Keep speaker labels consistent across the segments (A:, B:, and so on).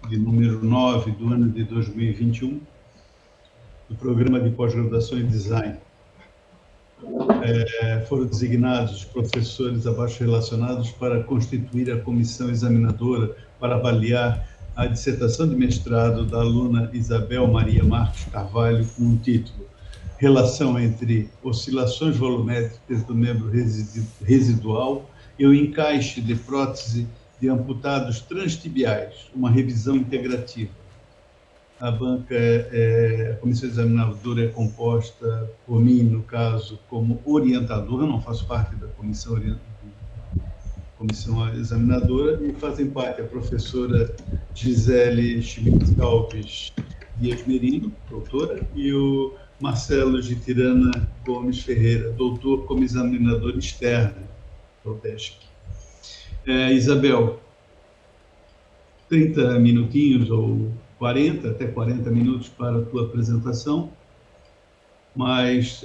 A: de número 9 do ano de 2021, do Programa de Pós-Graduação em Design. Foram designados os professores abaixo relacionados para constituir a comissão examinadora para avaliar a dissertação de mestrado da aluna Isabel Maria Marques Carvalho com o título Relação entre oscilações volumétricas do membro residual e o encaixe de prótese de amputados transtibiais, uma revisão integrativa. A banca, a comissão examinadora é composta por mim, no caso, como orientador, eu não faço parte da comissão examinadora, e fazem parte a professora Gisele Schmitz Alves Dias Merino, doutora, e o Marcelo Gitirana Gomes Ferreira, doutor como examinador externo, do DESC. Isabel, 30 minutinhos ou 40, até 40 minutos para a tua apresentação, mas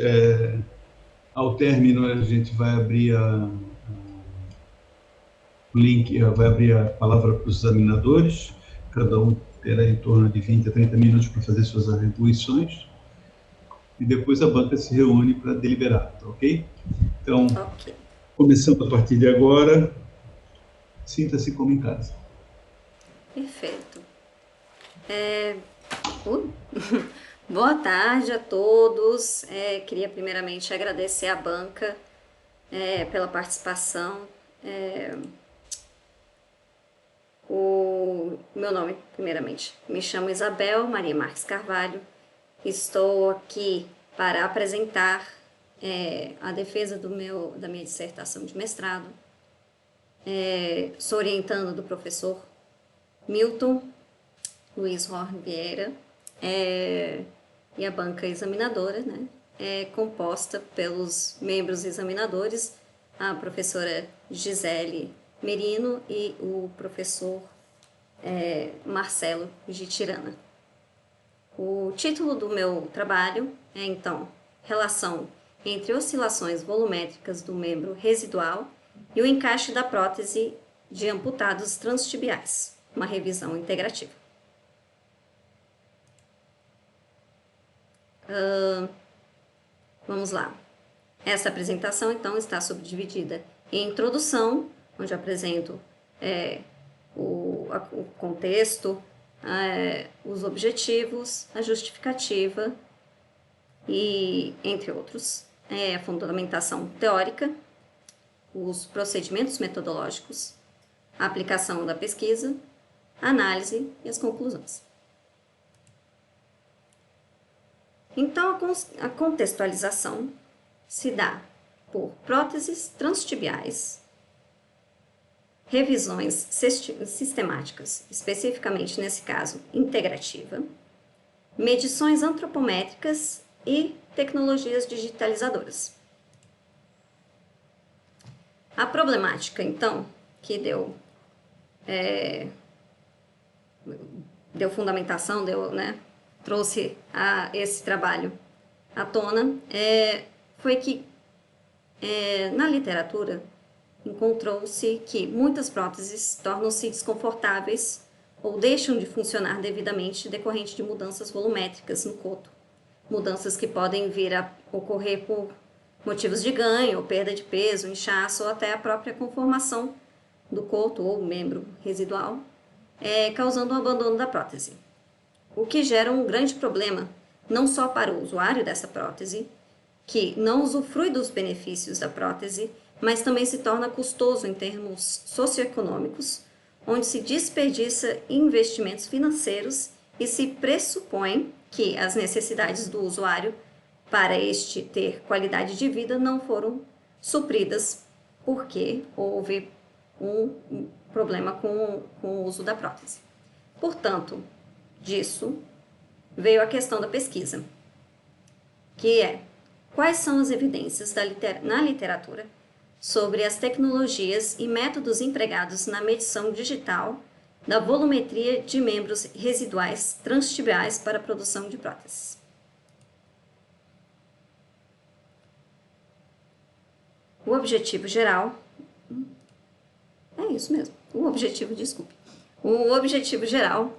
A: ao término a gente vai abrir o link, vai abrir a palavra para os examinadores, cada um terá em torno de 20 a 30 minutos para fazer suas atribuições, e depois a banca se reúne para deliberar, tá ok? Então, começando a partir de agora, sinta-se como em casa.
B: Perfeito. Boa tarde a todos. Queria primeiramente agradecer à banca pela participação. O meu nome, primeiramente, me chamo Isabel Maria Marques Carvalho. Estou aqui para apresentar a defesa da minha dissertação de mestrado. Sou orientando do professor Milton Luiz Horn Vieira, e a banca examinadora, né, é composta pelos membros examinadores, a professora Gisele Merino e o professor Marcelo Gitirana. O título do meu trabalho é, então, Relação entre oscilações volumétricas do membro residual e o encaixe da prótese de amputados transtibiais, uma revisão integrativa. Vamos lá. Essa apresentação, então, está subdividida em introdução, onde apresento o contexto, os objetivos, a justificativa e, entre outros, a fundamentação teórica, os procedimentos metodológicos, a aplicação da pesquisa, a análise e as conclusões. Então, a contextualização se dá por próteses transtibiais, revisões sistemáticas, especificamente nesse caso integrativa, medições antropométricas e tecnologias digitalizadoras. A problemática, então, que deu fundamentação, trouxe esse trabalho à tona, foi que na literatura encontrou-se que muitas próteses tornam-se desconfortáveis ou deixam de funcionar devidamente decorrente de mudanças volumétricas no coto, mudanças que podem vir a ocorrer por motivos de ganho, ou perda de peso, inchaço ou até a própria conformação do coto ou membro residual, causando o abandono da prótese. O que gera um grande problema, não só para o usuário dessa prótese, que não usufrui dos benefícios da prótese, mas também se torna custoso em termos socioeconômicos, onde se desperdiça investimentos financeiros e se pressupõe que as necessidades do usuário para este ter qualidade de vida não foram supridas porque houve um problema com o uso da prótese. Portanto, disso veio a questão da pesquisa, que é quais são as evidências na literatura sobre as tecnologias e métodos empregados na medição digital da volumetria de membros residuais transtibiais para a produção de próteses. O objetivo geral... O objetivo geral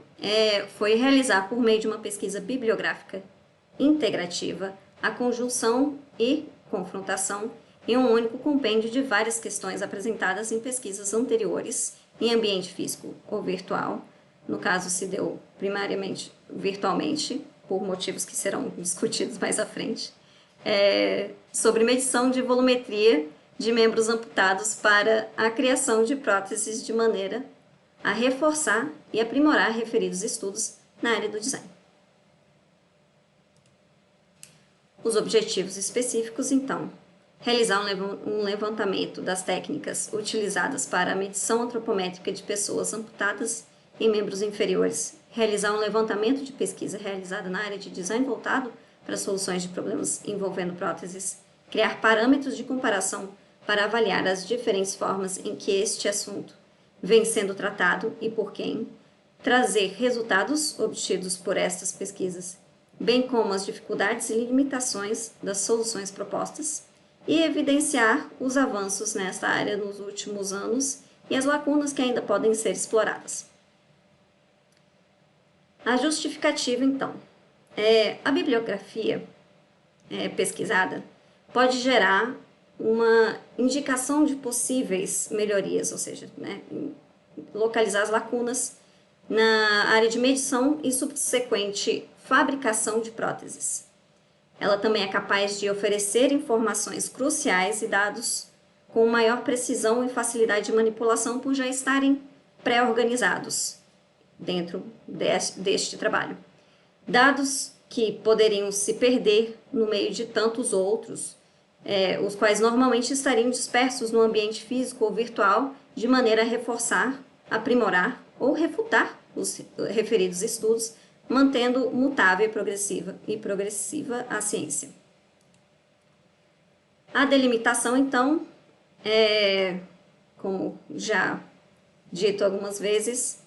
B: foi realizar, por meio de uma pesquisa bibliográfica integrativa, a conjunção e confrontação em um único compêndio de várias questões apresentadas em pesquisas anteriores em ambiente físico ou virtual. No caso, se deu primariamente virtualmente, por motivos que serão discutidos mais à frente, sobre medição de volumetria de membros amputados para a criação de próteses de maneira a reforçar e aprimorar referidos estudos na área do design. Os objetivos específicos, então, realizar um levantamento das técnicas utilizadas para a medição antropométrica de pessoas amputadas em membros inferiores, realizar um levantamento de pesquisa realizada na área de design voltado para soluções de problemas envolvendo próteses, criar parâmetros de comparação para avaliar as diferentes formas em que este assunto vem sendo tratado e por quem, trazer resultados obtidos por estas pesquisas, bem como as dificuldades e limitações das soluções propostas, e evidenciar os avanços nesta área nos últimos anos e as lacunas que ainda podem ser exploradas. A justificativa, então. A bibliografia pesquisada pode gerar uma indicação de possíveis melhorias, ou seja, localizar as lacunas na área de medição e subsequente fabricação de próteses. Ela também é capaz de oferecer informações cruciais e dados com maior precisão e facilidade de manipulação por já estarem pré-organizados dentro deste trabalho. Dados que poderiam se perder no meio de tantos outros, os quais normalmente estariam dispersos no ambiente físico ou virtual, de maneira a reforçar, aprimorar ou refutar os referidos estudos, mantendo mutável e progressiva a ciência. A delimitação, então, como já dito algumas vezes,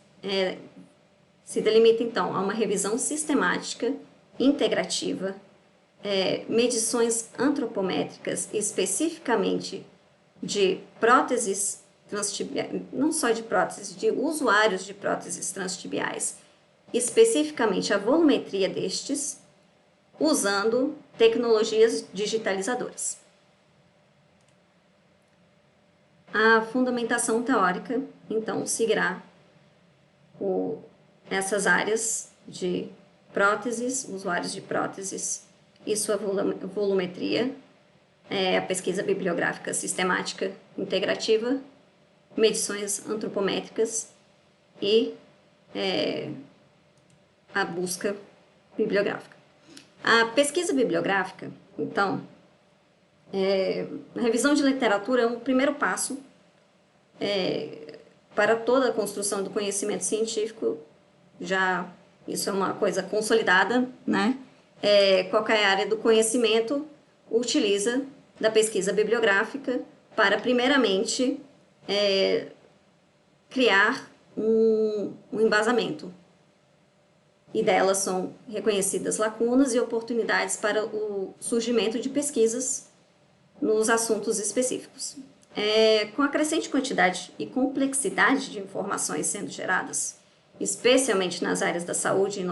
B: se delimita, então, a uma revisão sistemática, integrativa, medições antropométricas, especificamente de próteses transtibiais, não só de próteses, de usuários de próteses transtibiais, especificamente a volumetria destes, usando tecnologias digitalizadoras. A fundamentação teórica, então, seguirá essas áreas de próteses, usuários de próteses e sua volumetria, a pesquisa bibliográfica sistemática integrativa, medições antropométricas e a busca bibliográfica. A pesquisa bibliográfica, então, a revisão de literatura é um primeiro passo para toda a construção do conhecimento científico. Já isso é uma coisa consolidada, né? Qualquer área do conhecimento utiliza da pesquisa bibliográfica para, primeiramente, criar um embasamento. E delas são reconhecidas lacunas e oportunidades para o surgimento de pesquisas nos assuntos específicos. Com a crescente quantidade e complexidade de informações sendo geradas, especialmente nas áreas da saúde e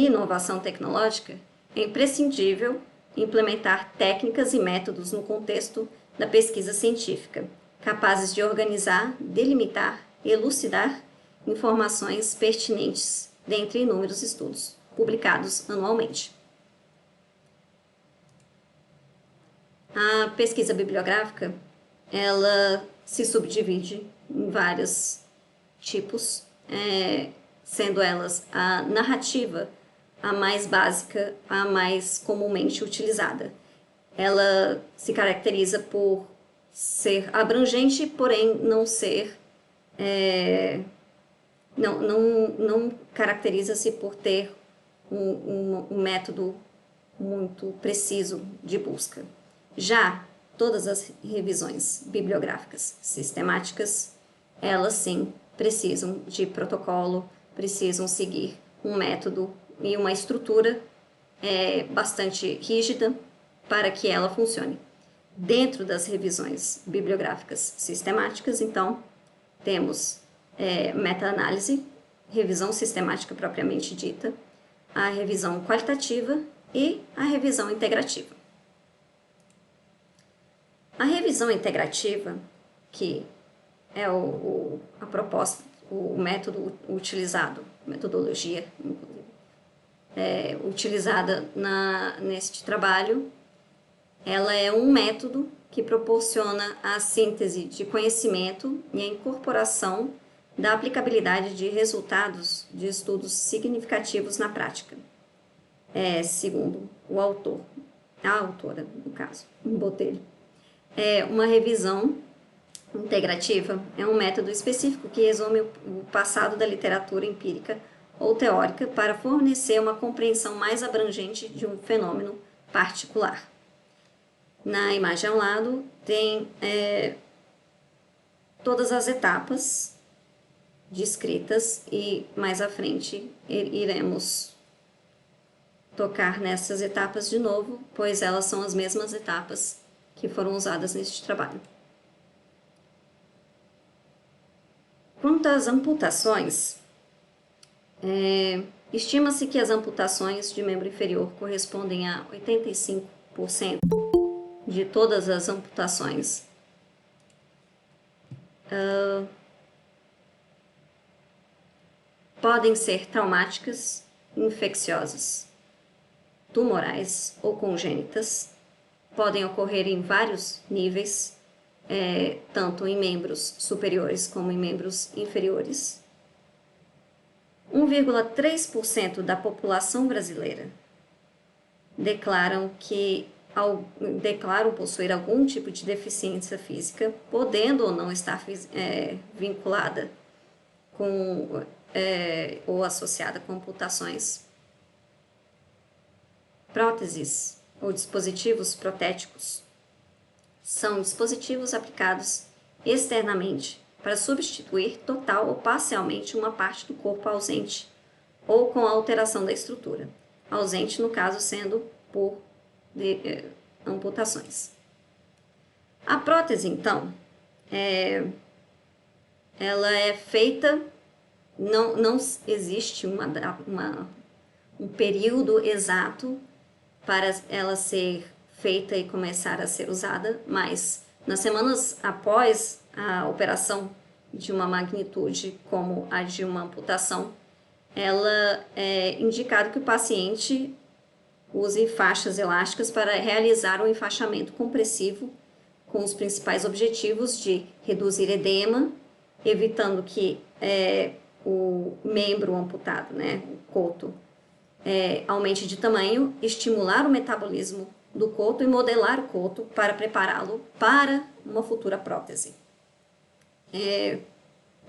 B: inovação tecnológica, é imprescindível implementar técnicas e métodos no contexto da pesquisa científica, capazes de organizar, delimitar e elucidar informações pertinentes dentre inúmeros estudos publicados anualmente. A pesquisa bibliográfica, ela se subdivide em vários tipos, sendo elas a narrativa, a mais básica, a mais comumente utilizada. Ela se caracteriza por ser abrangente, porém não ser... Não caracteriza-se por ter um método muito preciso de busca. Já todas as revisões bibliográficas sistemáticas, elas sim precisam de protocolo, precisam seguir um método e uma estrutura bastante rígida para que ela funcione. Dentro das revisões bibliográficas sistemáticas, então, temos meta-análise, revisão sistemática propriamente dita, a revisão qualitativa e a revisão integrativa. A revisão integrativa, que é a proposta, o método utilizado, metodologia, utilizada neste trabalho, ela é um método que proporciona a síntese de conhecimento e a incorporação da aplicabilidade de resultados de estudos significativos na prática. Segundo o autor, a autora, no caso, Botelho. Uma revisão integrativa é um método específico que resume o passado da literatura empírica ou teórica para fornecer uma compreensão mais abrangente de um fenômeno particular. Na imagem ao lado tem todas as etapas descritas e mais à frente iremos tocar nessas etapas de novo, pois elas são as mesmas etapas que foram usadas neste trabalho. Quanto às amputações, estima-se que as amputações de membro inferior correspondem a 85% de todas as amputações. Podem ser traumáticas, infecciosas, tumorais ou congênitas. Podem ocorrer em vários níveis, tanto em membros superiores como em membros inferiores. 1,3% da população brasileira declaram possuir algum tipo de deficiência física, podendo ou não estar vinculada com ou associada com amputações. Próteses ou dispositivos protéticos são dispositivos aplicados externamente para substituir total ou parcialmente uma parte do corpo ausente ou com alteração da estrutura, ausente no caso sendo por amputações. A prótese, então, ela é feita, não existe um período exato para ela ser feita e começar a ser usada, mas nas semanas após a operação de uma magnitude como a de uma amputação, ela é indicado que o paciente use faixas elásticas para realizar um enfaixamento compressivo com os principais objetivos de reduzir edema, evitando que o membro amputado, o coto, aumente de tamanho, estimular o metabolismo do coto e modelar o coto para prepará-lo para uma futura prótese.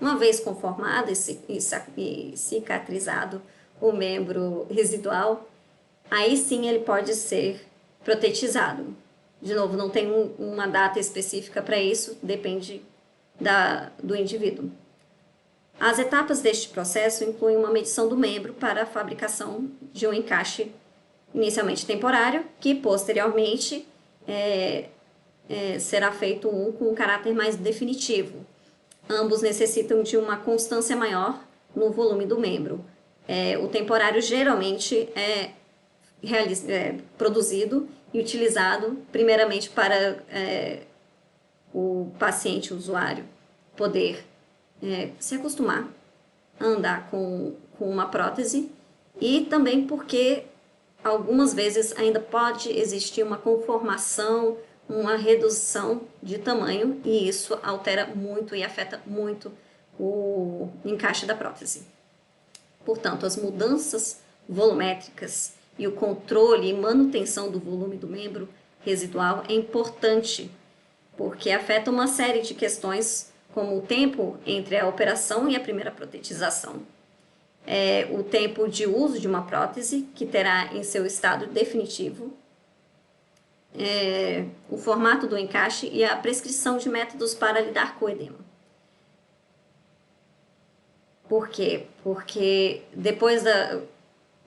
B: Uma vez conformado e cicatrizado o membro residual, aí sim ele pode ser protetizado. De novo, não tem uma data específica para isso, depende do indivíduo. As etapas deste processo incluem uma medição do membro para a fabricação de um encaixe inicialmente temporário, que posteriormente será feito com um caráter mais definitivo. Ambos necessitam de uma constância maior no volume do membro. O temporário geralmente é produzido e utilizado primeiramente para o paciente, o usuário, poder se acostumar a andar com uma prótese, e também porque algumas vezes ainda pode existir uma conformação, uma redução de tamanho, e isso altera muito e afeta muito o encaixe da prótese. Portanto, as mudanças volumétricas e o controle e manutenção do volume do membro residual é importante, porque afeta uma série de questões, como o tempo entre a operação e a primeira protetização, o tempo de uso de uma prótese, que terá em seu estado definitivo, o formato do encaixe e a prescrição de métodos para lidar com o edema. Por quê? Porque depois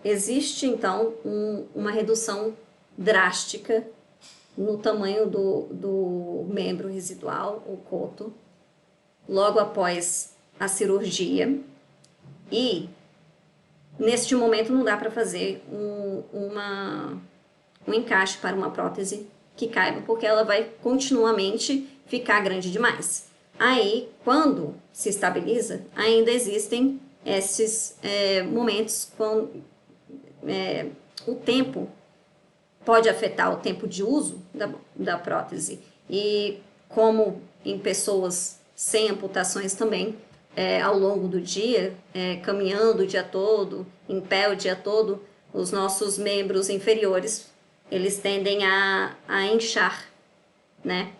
B: existe, então, uma redução drástica no tamanho do membro residual, o coto, logo após a cirurgia, E neste momento não dá para fazer um encaixe para uma prótese que caiba, porque ela vai continuamente ficar grande demais. Aí, quando se estabiliza, ainda existem esses momentos quando o tempo pode afetar o tempo de uso da prótese. E como em pessoas sem amputações também, ao longo do dia, caminhando o dia todo, em pé o dia todo, os nossos membros inferiores, eles tendem a inchar, né?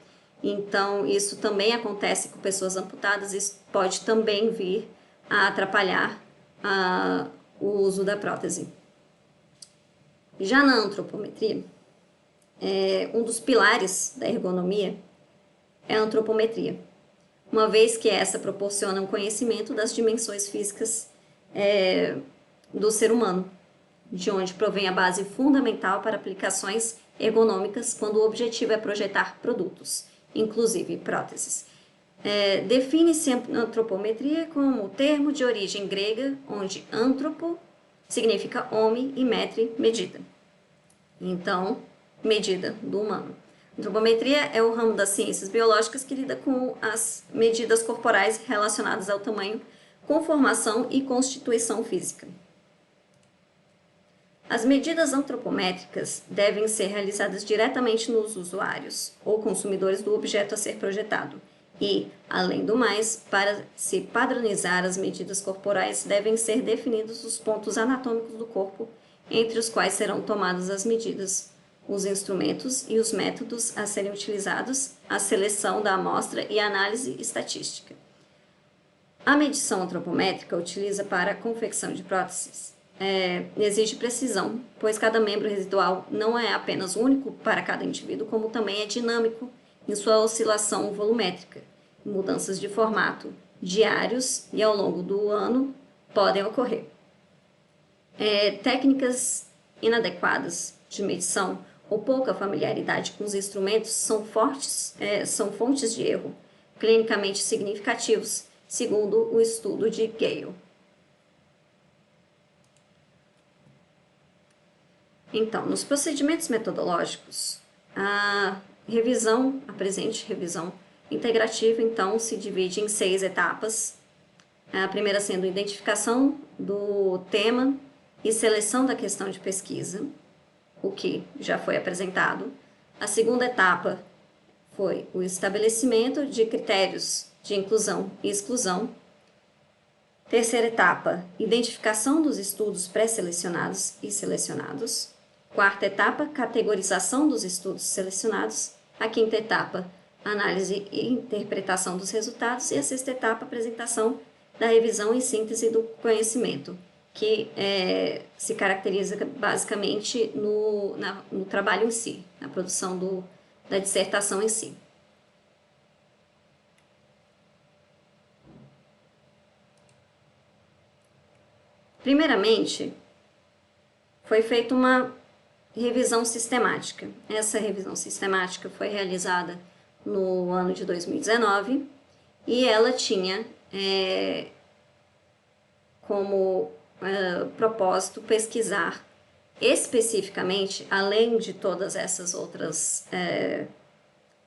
B: Então, isso também acontece com pessoas amputadas, isso pode também vir a atrapalhar o uso da prótese. Já na antropometria, um dos pilares da ergonomia é a antropometria, uma vez que essa proporciona um conhecimento das dimensões físicas do ser humano, de onde provém a base fundamental para aplicações ergonômicas quando o objetivo é projetar produtos, inclusive próteses. Define-se a antropometria como o termo de origem grega, onde antropo significa homem e metri, medida. Então, medida do humano. Antropometria é o ramo das ciências biológicas que lida com as medidas corporais relacionadas ao tamanho, conformação e constituição física. As medidas antropométricas devem ser realizadas diretamente nos usuários ou consumidores do objeto a ser projetado. E, além do mais, para se padronizar as medidas corporais, devem ser definidos os pontos anatômicos do corpo, entre os quais serão tomadas as medidas, os instrumentos e os métodos a serem utilizados, a seleção da amostra e a análise estatística. A medição antropométrica utiliza para a confecção de próteses. Exige precisão, pois cada membro residual não é apenas único para cada indivíduo, como também é dinâmico em sua oscilação volumétrica. Mudanças de formato diários e ao longo do ano podem ocorrer. Técnicas inadequadas de medição ou pouca familiaridade com os instrumentos são fontes de erro clinicamente significativos, segundo o estudo de Gale. Então, nos procedimentos metodológicos, a presente revisão integrativa, então, se divide em 6 etapas. A primeira sendo identificação do tema e seleção da questão de pesquisa, o que já foi apresentado. A segunda etapa foi o estabelecimento de critérios de inclusão e exclusão. Terceira etapa, identificação dos estudos pré-selecionados e selecionados. Quarta etapa, categorização dos estudos selecionados. A quinta etapa, análise e interpretação dos resultados. E a sexta etapa, apresentação da revisão e síntese do conhecimento, que se caracteriza basicamente no trabalho em si, na produção da dissertação em si. Primeiramente, foi feita uma revisão sistemática. Essa revisão sistemática foi realizada no ano de 2019 e ela tinha como propósito pesquisar especificamente, além de todas essas outras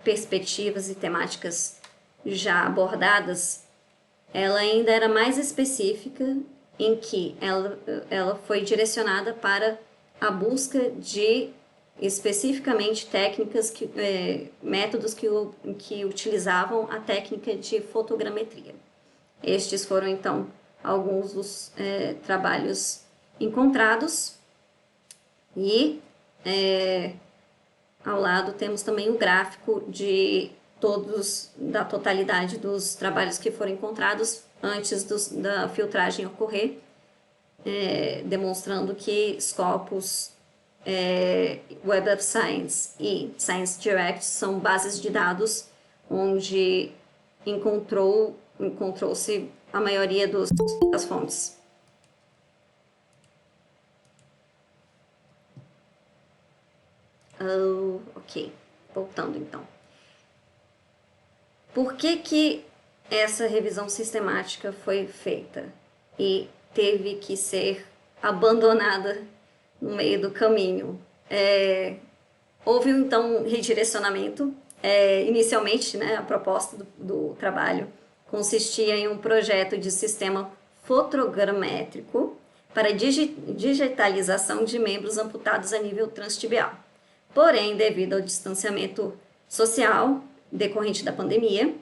B: perspectivas e temáticas já abordadas, ela ainda era mais específica em que ela foi direcionada para a busca de especificamente técnicas, métodos que utilizavam a técnica de fotogrametria. Estes foram, então, alguns dos trabalhos encontrados e ao lado temos também o gráfico da totalidade dos trabalhos que foram encontrados antes da filtragem ocorrer, demonstrando que Scopus, Web of Science e Science Direct são bases de dados onde encontrou-se a maioria das fontes. Ok, voltando então. Por que essa revisão sistemática foi feita? E teve que ser abandonada no meio do caminho. Houve então um redirecionamento. Inicialmente, né, a proposta do trabalho consistia em um projeto de sistema fotogramétrico para digitalização de membros amputados a nível transtibial. Porém, devido ao distanciamento social decorrente da pandemia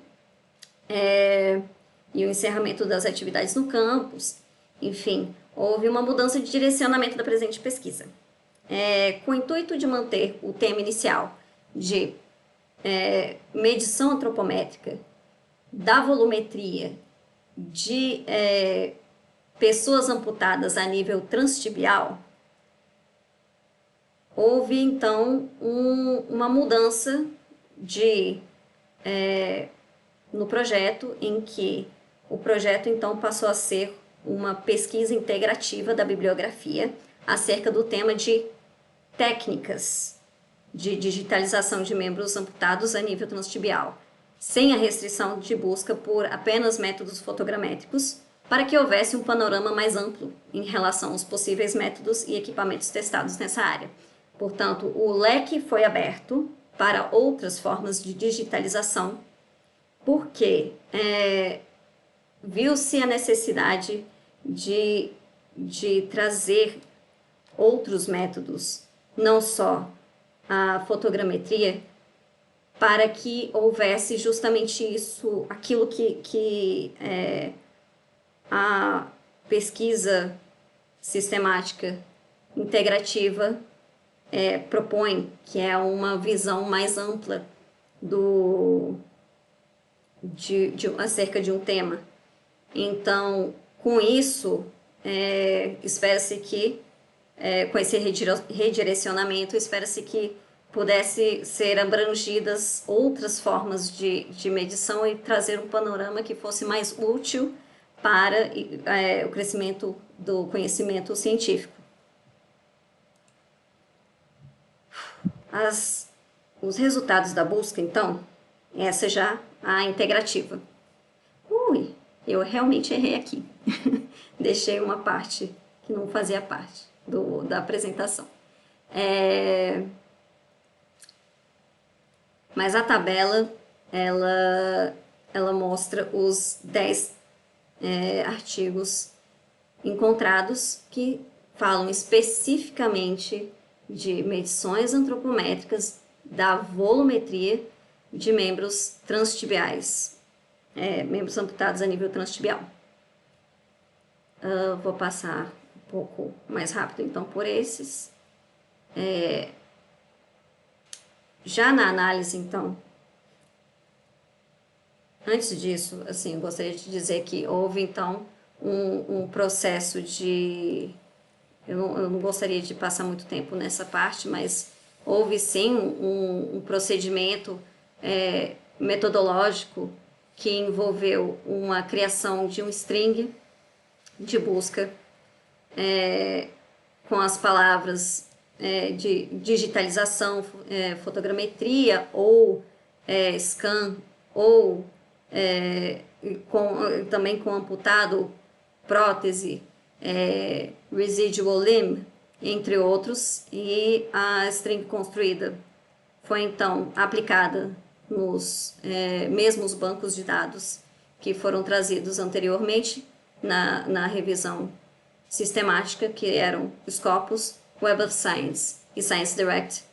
B: e o encerramento das atividades no campus, enfim, houve uma mudança de direcionamento da presente pesquisa. Com o intuito de manter o tema inicial de medição antropométrica da volumetria de pessoas amputadas a nível transtibial, houve então uma mudança no projeto, em que o projeto então passou a ser uma pesquisa integrativa da bibliografia acerca do tema de técnicas de digitalização de membros amputados a nível transtibial, sem a restrição de busca por apenas métodos fotogramétricos, para que houvesse um panorama mais amplo em relação aos possíveis métodos e equipamentos testados nessa área. Portanto, o leque foi aberto para outras formas de digitalização, porque viu-se a necessidade de trazer outros métodos, não só a fotogrametria, para que houvesse justamente isso, aquilo que a pesquisa sistemática integrativa propõe, que é uma visão mais ampla acerca de um tema. Então, com isso, espera-se que, com esse redirecionamento, espera-se que pudesse ser abrangidas outras formas de medição e trazer um panorama que fosse mais útil para o crescimento do conhecimento científico. Os resultados da busca, então, essa já a integrativa. Eu realmente errei aqui. Deixei uma parte que não fazia parte da apresentação. Mas a tabela, ela mostra os 10 artigos encontrados que falam especificamente de medições antropométricas da volumetria de membros transtibiais, membros amputados a nível transtibial. Vou passar um pouco mais rápido, então, por esses. Já na análise, então, antes disso, assim, eu gostaria de dizer que houve, então, um processo de... Eu não gostaria de passar muito tempo nessa parte, mas houve, sim, um procedimento metodológico que envolveu uma criação de um string de busca com as palavras de digitalização, fotogrametria ou scan, ou também com amputado, prótese, residual limb, entre outros, e a string construída foi então aplicada nos mesmos bancos de dados que foram trazidos anteriormente na revisão sistemática, que eram Scopus, Web of Science e Science Direct.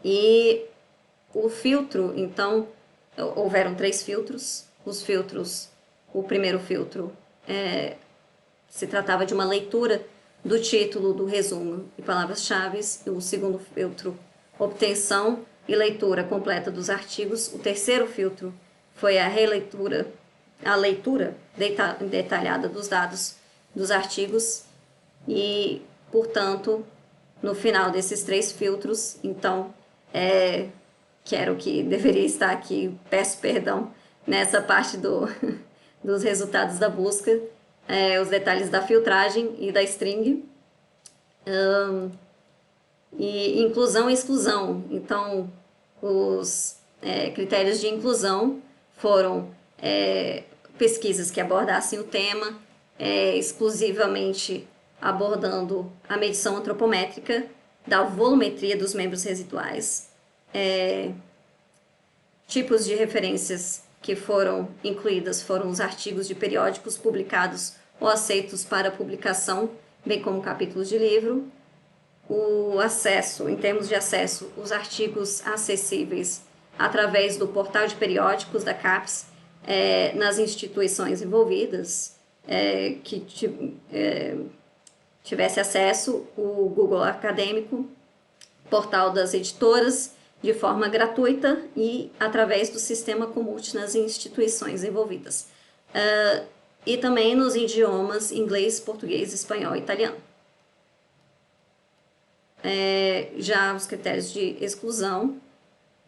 B: E o filtro, então, houveram 3 filtros. O primeiro filtro se tratava de uma leitura do título, do resumo e palavras-chave. O segundo filtro, obtenção e leitura completa dos artigos. O terceiro filtro foi a leitura detalhada dos dados dos artigos e, portanto, no final desses 3 filtros, então, que era o que deveria estar aqui, peço perdão, nessa parte dos resultados da busca, os detalhes da filtragem e da string, e inclusão e exclusão. Então, os critérios de inclusão foram pesquisas que abordassem o tema, exclusivamente abordando a medição antropométrica da volumetria dos membros residuais. Tipos de referências que foram incluídas foram os artigos de periódicos publicados ou aceitos para publicação, bem como capítulos de livro. O acesso, em termos de acesso, os artigos acessíveis através do portal de periódicos da CAPES nas instituições envolvidas, que tivesse acesso, o Google Acadêmico, portal das editoras, de forma gratuita e através do sistema Comult nas instituições envolvidas. E também nos idiomas inglês, português, espanhol e italiano. Já os critérios de exclusão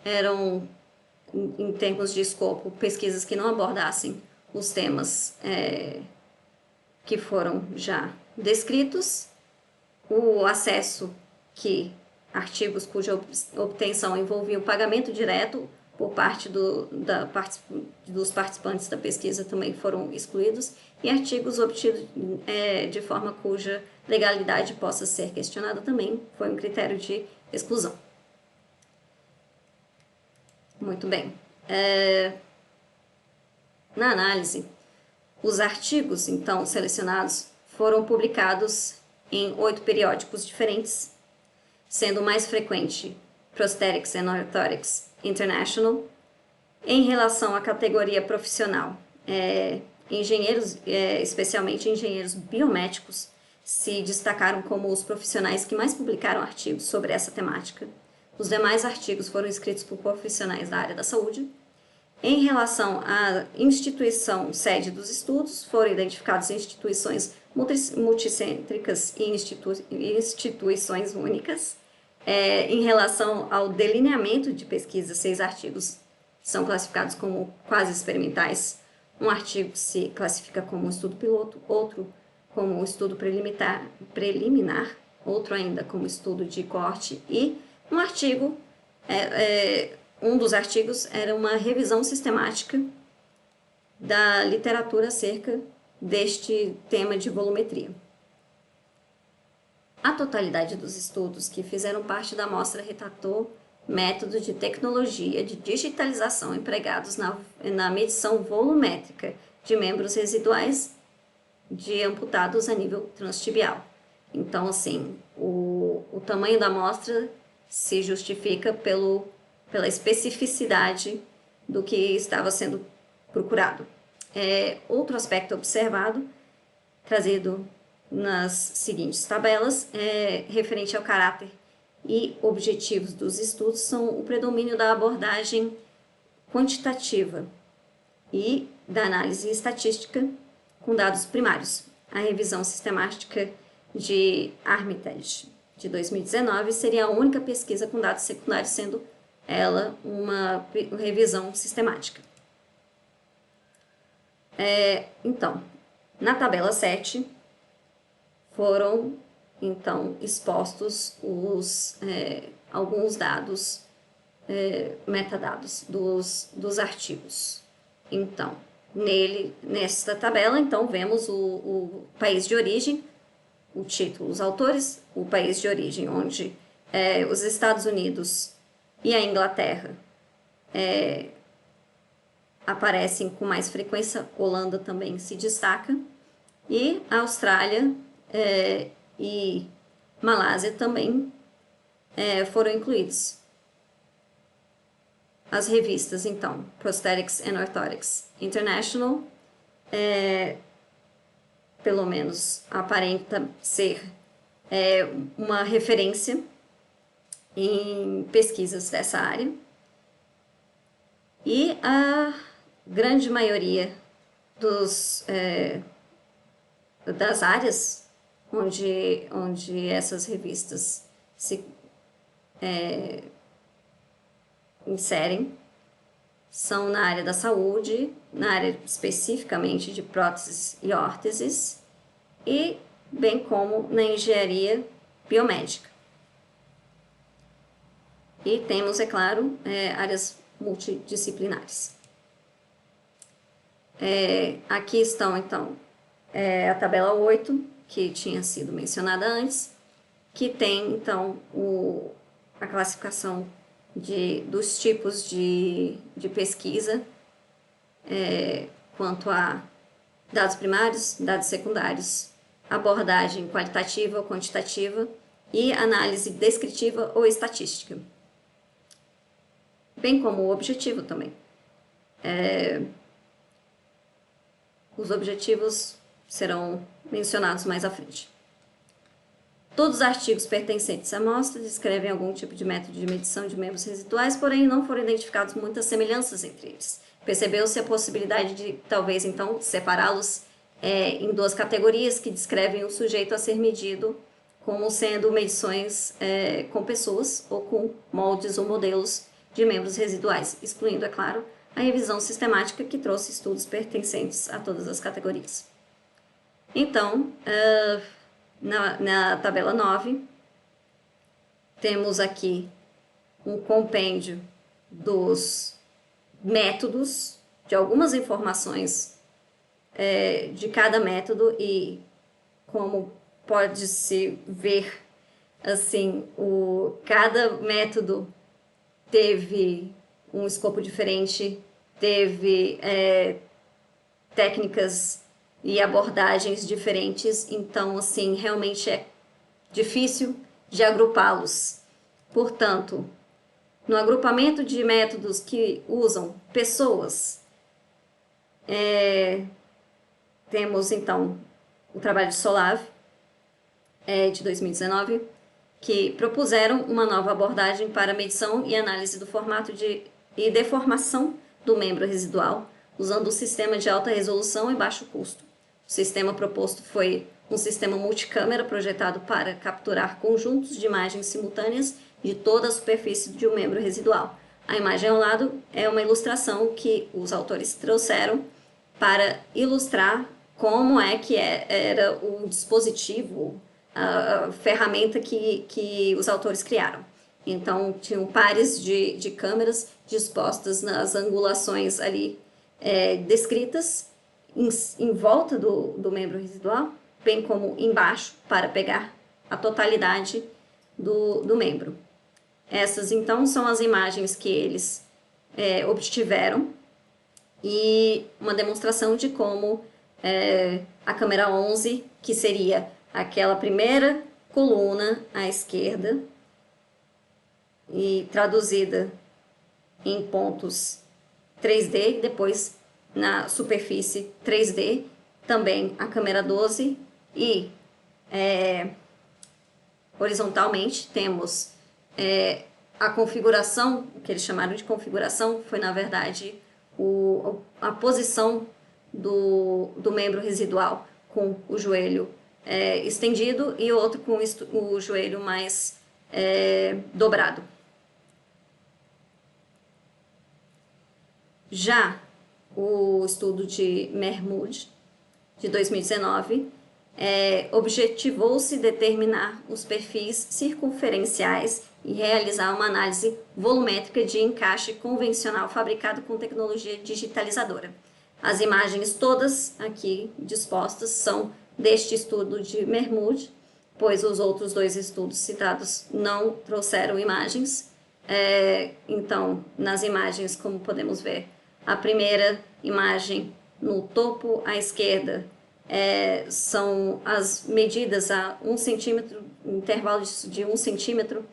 B: eram, em termos de escopo, pesquisas que não abordassem os temas que foram já descritos, o acesso que artigos cuja obtenção envolvia o pagamento direto por parte dos participantes da pesquisa também foram excluídos, e artigos obtidos de forma cuja legalidade possa ser questionada também foi um critério de exclusão. Muito bem. Na análise, os artigos, então, selecionados foram publicados em 8 periódicos diferentes, sendo o mais frequente Prosthetics and Orthotics International. Em relação à categoria profissional, engenheiros, especialmente engenheiros biomédicos, se destacaram como os profissionais que mais publicaram artigos sobre essa temática. Os demais artigos foram escritos por profissionais da área da saúde. Em relação à instituição sede dos estudos, foram identificadas instituições multicêntricas e instituições únicas. Em relação ao delineamento de pesquisa, 6 artigos são classificados como quase experimentais. Um artigo se classifica como um estudo piloto, outro como um estudo preliminar, outro ainda como estudo de coorte, e um artigo, um dos artigos era uma revisão sistemática da literatura acerca deste tema de volumetria. A totalidade dos estudos que fizeram parte da amostra retratou métodos de tecnologia de digitalização empregados na medição volumétrica de membros residuais de amputados a nível transtibial. Então, assim, o tamanho da amostra se justifica pela especificidade do que estava sendo procurado. Outro aspecto observado, trazido nas seguintes tabelas, referente ao caráter e objetivos dos estudos, são o predomínio da abordagem quantitativa e da análise estatística com dados primários. A revisão sistemática de Armitage, de 2019, seria a única pesquisa com dados secundários, sendo ela uma revisão sistemática. Então, na tabela 7, foram, então, expostos alguns dados, metadados dos artigos. Então, nesta tabela, então, vemos o país de origem, o título, os autores, o país de origem, onde os Estados Unidos e a Inglaterra aparecem com mais frequência, Holanda também se destaca, e a Austrália e Malásia também foram incluídos. As revistas, então, Prosthetics and Orthotics International, pelo menos aparenta ser uma referência em pesquisas dessa área, e a grande maioria das áreas onde essas revistas se inserem são na área da saúde, na área especificamente de próteses e órteses, e bem como na engenharia biomédica. E temos, é claro, áreas multidisciplinares. Aqui estão, então, a tabela 8, que tinha sido mencionada antes, que tem, então, a classificação dos tipos de pesquisa, quanto a dados primários, dados secundários, abordagem qualitativa ou quantitativa e análise descritiva ou estatística, bem como o objetivo também. Os objetivos serão mencionados mais à frente. Todos os artigos pertencentes à amostra descrevem algum tipo de método de medição de membros residuais, porém não foram identificadas muitas semelhanças entre eles. Percebeu-se a possibilidade de, talvez, então, separá-los em duas categorias que descrevem o sujeito a ser medido como sendo medições com pessoas ou com moldes ou modelos de membros residuais, excluindo, é claro, a revisão sistemática que trouxe estudos pertencentes a todas as categorias. Então, na tabela 9, temos aqui um compêndio dos métodos, de algumas informações de cada método e como pode-se ver, assim, cada método teve um escopo diferente, teve técnicas e abordagens diferentes, então, assim, realmente é difícil de agrupá-los. Portanto, no agrupamento de métodos que usam pessoas, temos, então, o trabalho de Solave, de 2019, que propuseram uma nova abordagem para medição e análise do formato e deformação do membro residual, usando um sistema de alta resolução e baixo custo. O sistema proposto foi um sistema multicâmera projetado para capturar conjuntos de imagens simultâneas de toda a superfície de um membro residual. A imagem ao lado é uma ilustração que os autores trouxeram para ilustrar como é que era o dispositivo, a ferramenta que os autores criaram. Então, tinham pares de câmeras dispostas nas angulações ali descritas em volta do membro residual, bem como embaixo, para pegar a totalidade do membro. Essas, então, são as imagens que eles obtiveram e uma demonstração de como a câmera 11, que seria aquela primeira coluna à esquerda e traduzida em pontos 3D, depois na superfície 3D, também a câmera 12 e horizontalmente temos a configuração, o que eles chamaram de configuração, foi na verdade a posição do membro residual com o joelho estendido e outro com o joelho mais dobrado. Já o estudo de Mermude, de 2019, objetivou-se determinar os perfis circunferenciais e realizar uma análise volumétrica de encaixe convencional fabricado com tecnologia digitalizadora. As imagens todas aqui dispostas são deste estudo de Mermude, pois os outros dois estudos citados não trouxeram imagens. Então, nas imagens, como podemos ver, a primeira imagem no topo à esquerda são as medidas a 1 centímetro, intervalo de 1 centímetro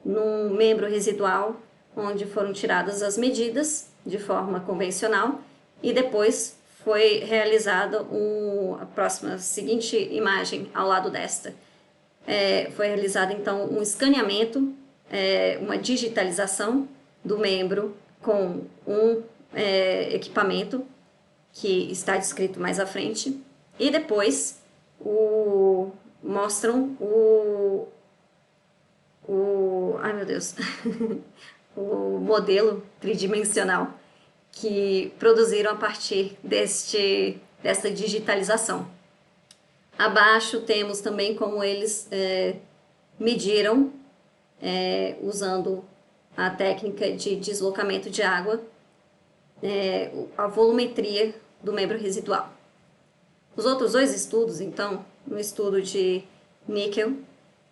B: num membro residual, onde foram tiradas as medidas de forma convencional e depois foi realizada a seguinte imagem ao lado desta. Foi realizado então um escaneamento, uma digitalização do membro com um equipamento que está descrito mais à frente e depois mostram ai meu Deus, o modelo tridimensional que produziram a partir dessa digitalização. Abaixo temos também como eles mediram, usando a técnica de deslocamento de água, a volumetria do membro residual. Os outros dois estudos, então, no estudo de Nickel,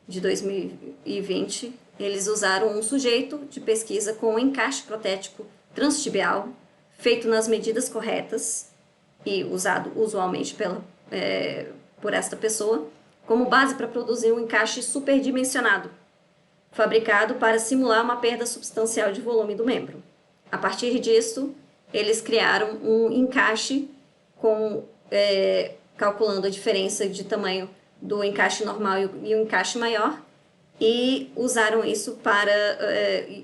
B: de 2020, eles usaram um sujeito de pesquisa com um encaixe protético transtibial, feito nas medidas corretas e usado usualmente por esta pessoa, como base para produzir um encaixe superdimensionado, fabricado para simular uma perda substancial de volume do membro. A partir disso, eles criaram um encaixe calculando a diferença de tamanho do encaixe normal e o encaixe maior, e usaram isso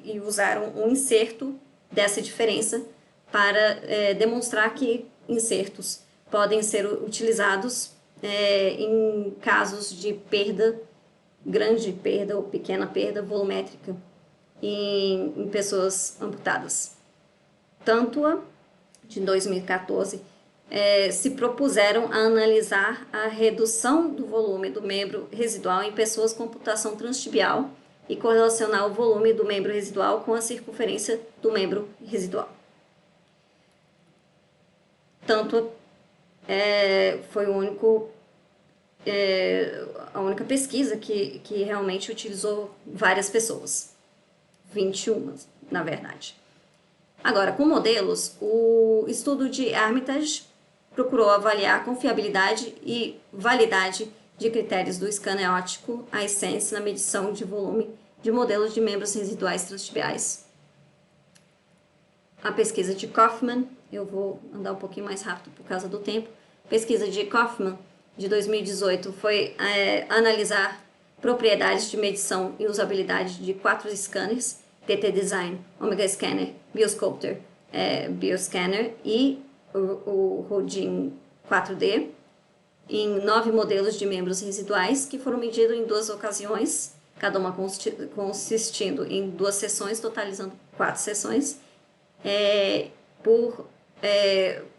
B: e usaram um inserto dessa diferença para demonstrar que insertos podem ser utilizados em casos de grande perda ou pequena perda volumétrica em pessoas amputadas. Tanto de 2014 se propuseram a analisar a redução do volume do membro residual em pessoas com amputação transtibial e correlacionar o volume do membro residual com a circunferência do membro residual. Tanto foi a única pesquisa que realmente utilizou várias pessoas, 21 na verdade. Agora, com modelos, o estudo de Armitage procurou avaliar a confiabilidade e validade de critérios do scanner óptico iSense na medição de volume de modelos de membros residuais transtibiais. A pesquisa de Kaufman, eu vou andar um pouquinho mais rápido por causa do tempo. A pesquisa de Kaufman, de 2018, foi analisar propriedades de medição e usabilidade de 4 scanners, TT Design, Omega Scanner, Biosculptor, Bioscanner e o Rodin 4D, em 9 modelos de membros residuais que foram medidos em 2 ocasiões, cada uma consistindo em 2 sessões, totalizando 4 sessões, por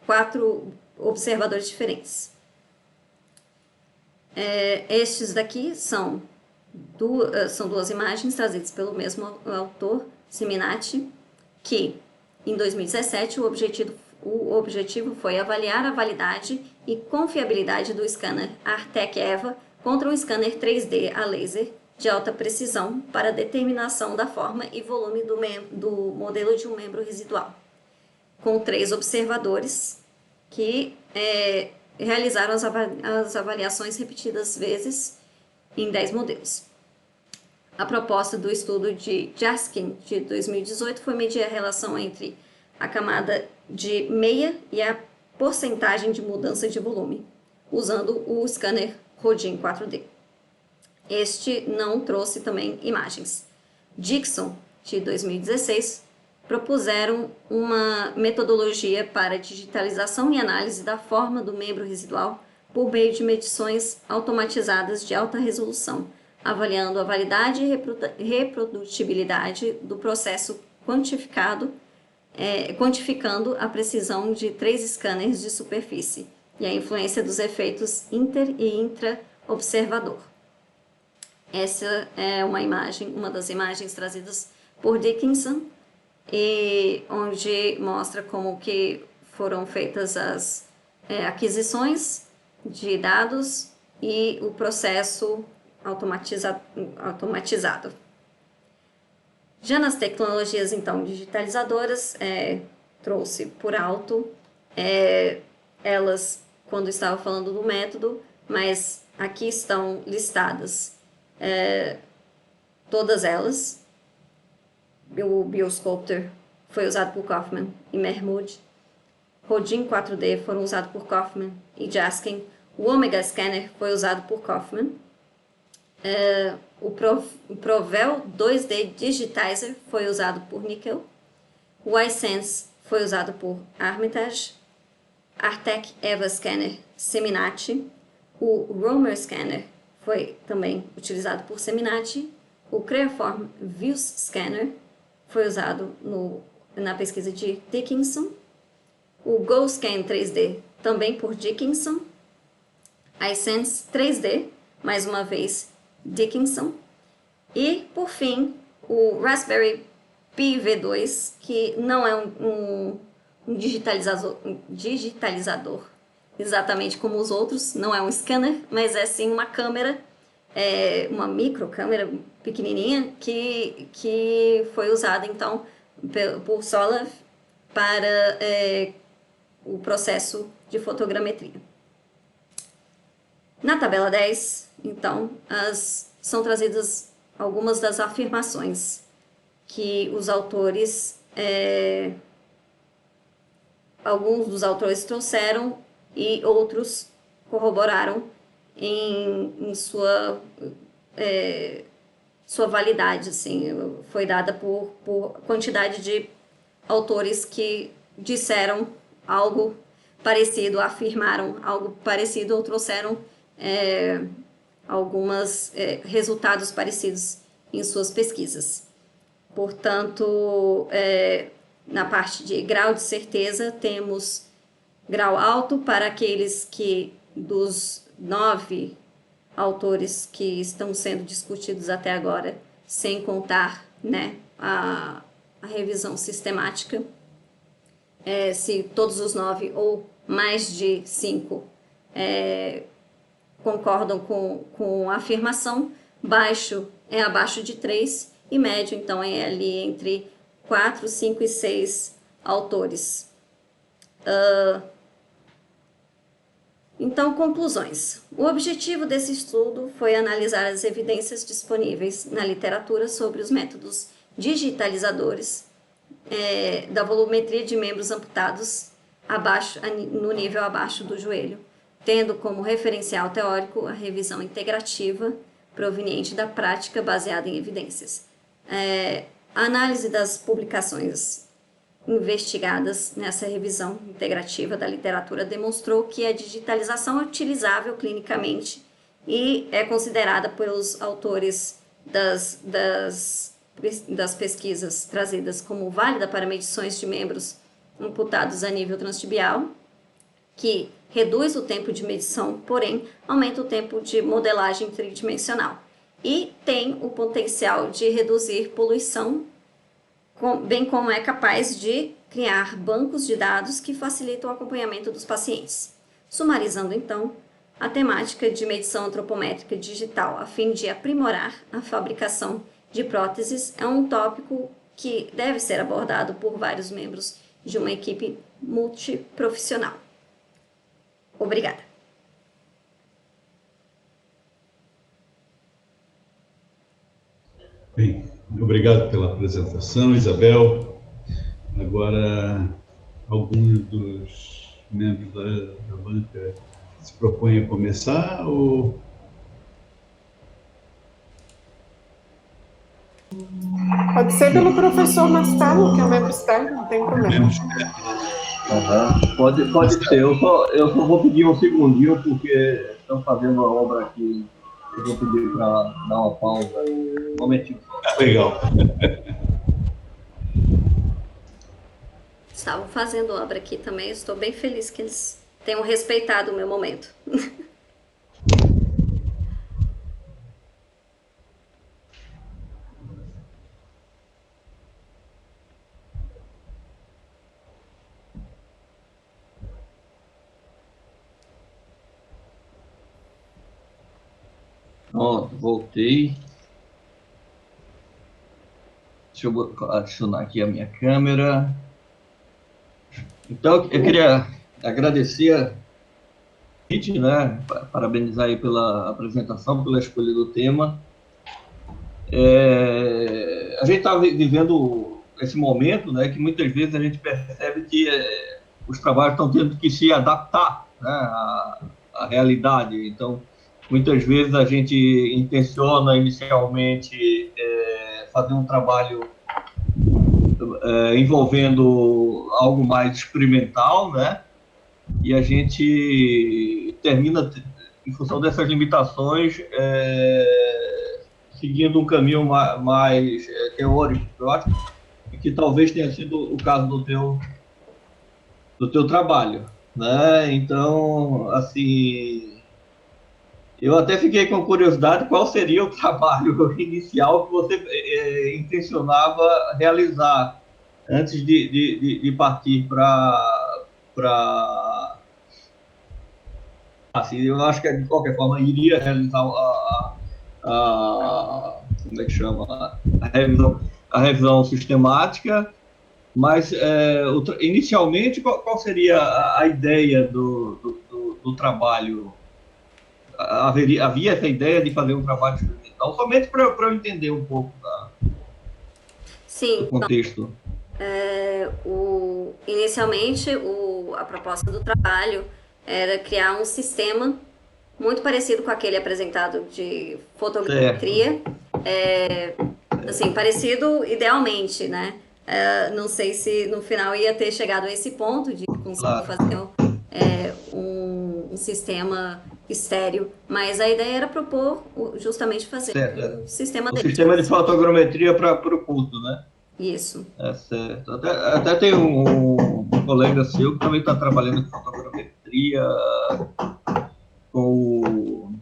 B: 4 observadores diferentes. Estes daqui são 2 imagens trazidas pelo mesmo autor, Seminati, que em 2017 o objetivo foi avaliar a validade e confiabilidade do scanner Artec EVA contra um scanner 3D a laser de alta precisão para determinação da forma e volume do modelo de um membro residual, com 3 observadores que realizaram as avaliações repetidas vezes em 10 modelos. A proposta do estudo de Jaskin, de 2018, foi medir a relação entre a camada de meia e a porcentagem de mudança de volume, usando o scanner Rodin 4D. Este não trouxe também imagens. Dixon, de 2016, propuseram uma metodologia para digitalização e análise da forma do membro residual por meio de medições automatizadas de alta resolução, avaliando a validade e reprodutibilidade do processo quantificando a precisão de 3 scanners de superfície e a influência dos efeitos inter e intra-observador. Essa é uma das imagens trazidas por Dickinson, onde mostra como que foram feitas as aquisições de dados e o processo automatizado. Já nas tecnologias, então, digitalizadoras, trouxe por alto elas quando estava falando do método, mas aqui estão listadas todas elas. O Biosculptor foi usado por Kaufman e Mahmoud. Rodin 4D foram usados por Kaufman e Jaskin. O Omega Scanner foi usado por Kaufman. O Provel 2D Digitizer foi usado por Nickel. O iSense foi usado por Armitage. Artec EVA Scanner Seminati. O Romer Scanner foi também utilizado por Seminati. O Creaform Views Scanner foi usado na pesquisa de Dickinson. O GoScan 3D também por Dickinson. iSense 3D, mais uma vez, Dickinson. E, por fim, o Raspberry Pi V2, que não é um digitalizador exatamente como os outros, não é um scanner, mas é sim uma câmera, uma microcâmera pequenininha que foi usada então por Solar para o processo de fotogrametria. Na tabela 10, então, são trazidas algumas das afirmações que os autores, alguns dos autores trouxeram e outros corroboraram em sua validade, assim, foi dada por quantidade de autores que disseram algo parecido, afirmaram algo parecido ou trouxeram alguns resultados parecidos em suas pesquisas. Portanto, na parte de grau de certeza, temos grau alto para aqueles que, dos 9 autores que estão sendo discutidos até agora, sem contar, né, a revisão sistemática, se todos os 9 ou mais de 5 concordam com a afirmação, baixo é abaixo de 3 e médio, então, é ali entre 4, 5 e 6 autores. Então, conclusões. O objetivo desse estudo foi analisar as evidências disponíveis na literatura sobre os métodos digitalizadores da volumetria de membros amputados no nível abaixo do joelho, tendo como referencial teórico a revisão integrativa proveniente da prática baseada em evidências. A análise das publicações investigadas nessa revisão integrativa da literatura demonstrou que a digitalização é utilizável clinicamente e é considerada pelos autores das pesquisas trazidas como válida para medições de membros amputados a nível transtibial, que reduz o tempo de medição, porém aumenta o tempo de modelagem tridimensional e tem o potencial de reduzir poluição, bem como é capaz de criar bancos de dados que facilitam o acompanhamento dos pacientes. Sumarizando, então, a temática de medição antropométrica digital a fim de aprimorar a fabricação de próteses é um tópico que deve ser abordado por vários membros de uma equipe multiprofissional. Obrigada.
A: Bem, obrigado pela apresentação, Isabel. Agora, alguns dos membros da banca se propõem a começar ou...
C: Pode ser pelo professor Mastalo, que é o membro externo, não tem problema.
D: Pode ser. Eu só vou pedir um segundinho, porque estão fazendo a obra aqui. Eu vou pedir para dar uma pausa. Um momentinho.
A: Legal.
B: Estavam fazendo obra aqui também, estou bem feliz que eles tenham respeitado o meu momento.
D: Pronto, voltei. Deixa eu adicionar aqui a minha câmera. Então, eu queria agradecer a gente, né? Parabenizar aí pela apresentação, pela escolha do tema. A gente está vivendo esse momento, né? Que muitas vezes a gente percebe que os trabalhos estão tendo que se adaptar, né, à realidade. Então, muitas vezes a gente intenciona inicialmente fazer um trabalho envolvendo algo mais experimental, né? E a gente termina, em função dessas limitações, seguindo um caminho mais teórico, eu acho, que talvez tenha sido o caso do teu trabalho, né? Então, assim, eu até fiquei com curiosidade qual seria o trabalho inicial que você intencionava realizar antes de partir para assim, eu acho que de qualquer forma iria realizar como é que chama? A revisão sistemática, mas inicialmente qual seria a ideia do trabalho? Havia essa ideia de fazer um trabalho experimental, somente para eu entender um pouco do
B: Sim,
D: contexto.
B: Inicialmente a proposta do trabalho era criar um sistema muito parecido com aquele apresentado de fotogrametria, assim, parecido idealmente, né? Não sei se no final ia ter chegado a esse ponto de conseguir fazer um sistema estéreo, mas a ideia era propor justamente fazer um sistema
D: desse. Sistema de fotogrametria para o curso, né?
B: Isso.
D: Certo. Até tem um colega seu que também está trabalhando com fotogrametria, com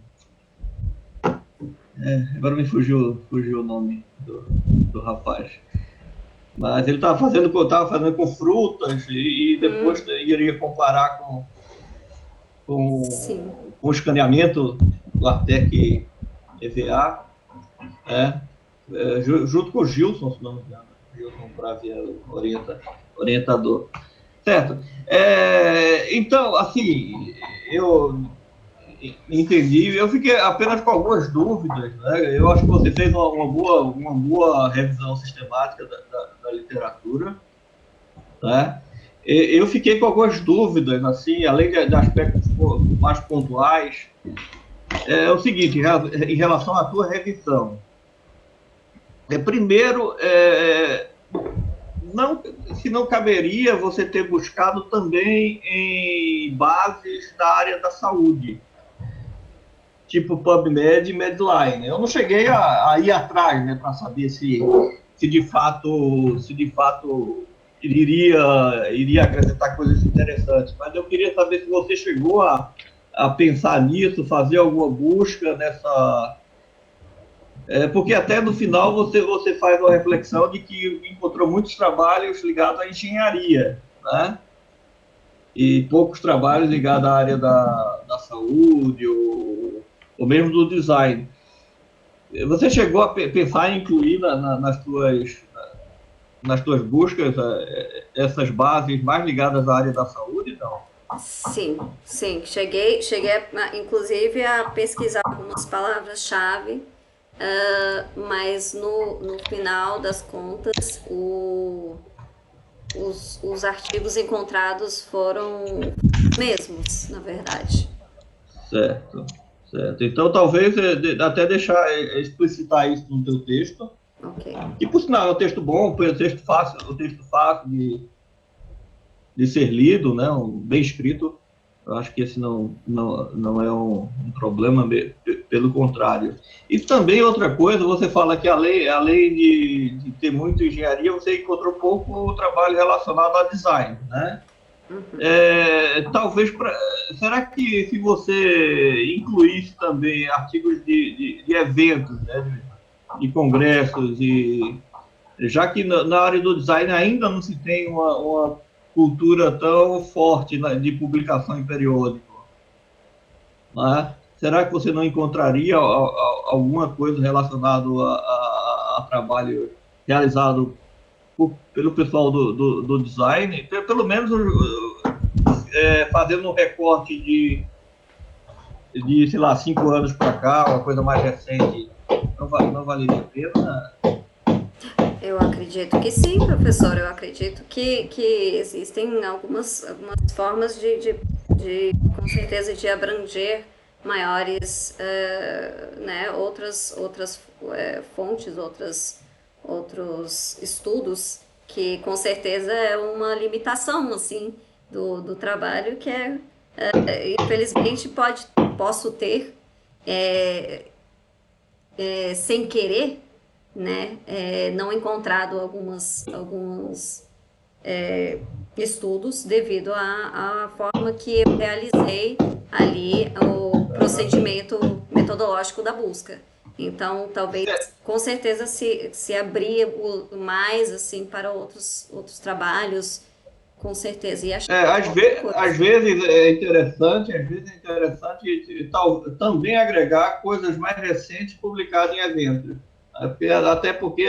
D: agora me fugiu o nome do rapaz. Mas ele estava fazendo com frutas e depois iria comparar com o escaneamento do Artec EVA, junto com o Gilson, se não me engano. Gilson Bravia, orientador. Certo. Então, assim, eu entendi. Eu fiquei apenas com algumas dúvidas, né? Eu acho que você fez uma boa revisão sistemática da literatura, né? Eu fiquei com algumas dúvidas, assim, além de aspectos mais pontuais. É o seguinte, em relação à tua revisão. Primeiro, se não caberia você ter buscado também em bases da área da saúde, tipo PubMed e Medline. Eu não cheguei a ir atrás, né, para saber se de fato iria acrescentar coisas interessantes, mas eu queria saber se você chegou a pensar nisso, fazer alguma busca nessa... porque até no final você faz uma reflexão de que encontrou muitos trabalhos ligados à engenharia, né? E poucos trabalhos ligados à área da saúde ou mesmo do design. Você chegou a pensar em incluir nas tuas buscas essas bases mais ligadas à área da saúde, não?
B: Sim. Cheguei inclusive a pesquisar algumas palavras-chave, mas no final das contas os artigos encontrados foram os mesmos, na verdade.
D: Certo. Então, talvez até deixar explicitar isso no teu texto.
B: Ok.
D: E, por sinal, é um texto bom, um texto fácil de ser lido, né? Bem escrito. Eu acho que esse não é um problema, pelo contrário. E também outra coisa, você fala que além de ter muita engenharia, você encontrou pouco trabalho relacionado a design, né? Talvez será que se você incluísse também artigos de eventos, né, de congressos, já que na área do design ainda não se tem uma cultura tão forte de publicação em periódico, né? Será que você não encontraria alguma coisa relacionada a trabalho realizado pelo pessoal do design, pelo menos fazendo um recorte de, sei lá, 5 anos para cá, uma coisa mais recente, não valeria a pena?
B: Eu acredito que sim, professor. Eu acredito que existem algumas formas com certeza, de abranger maiores, né, outras fontes, outros estudos, que com certeza é uma limitação, assim, do trabalho que infelizmente posso ter sem querer, né, não encontrado alguns estudos devido à forma que eu realizei ali o procedimento metodológico da busca. Então, talvez, com certeza, se abrir mais assim para outros trabalhos Com certeza. E acho
D: Às vezes é interessante, também agregar coisas mais recentes publicadas em eventos. Até porque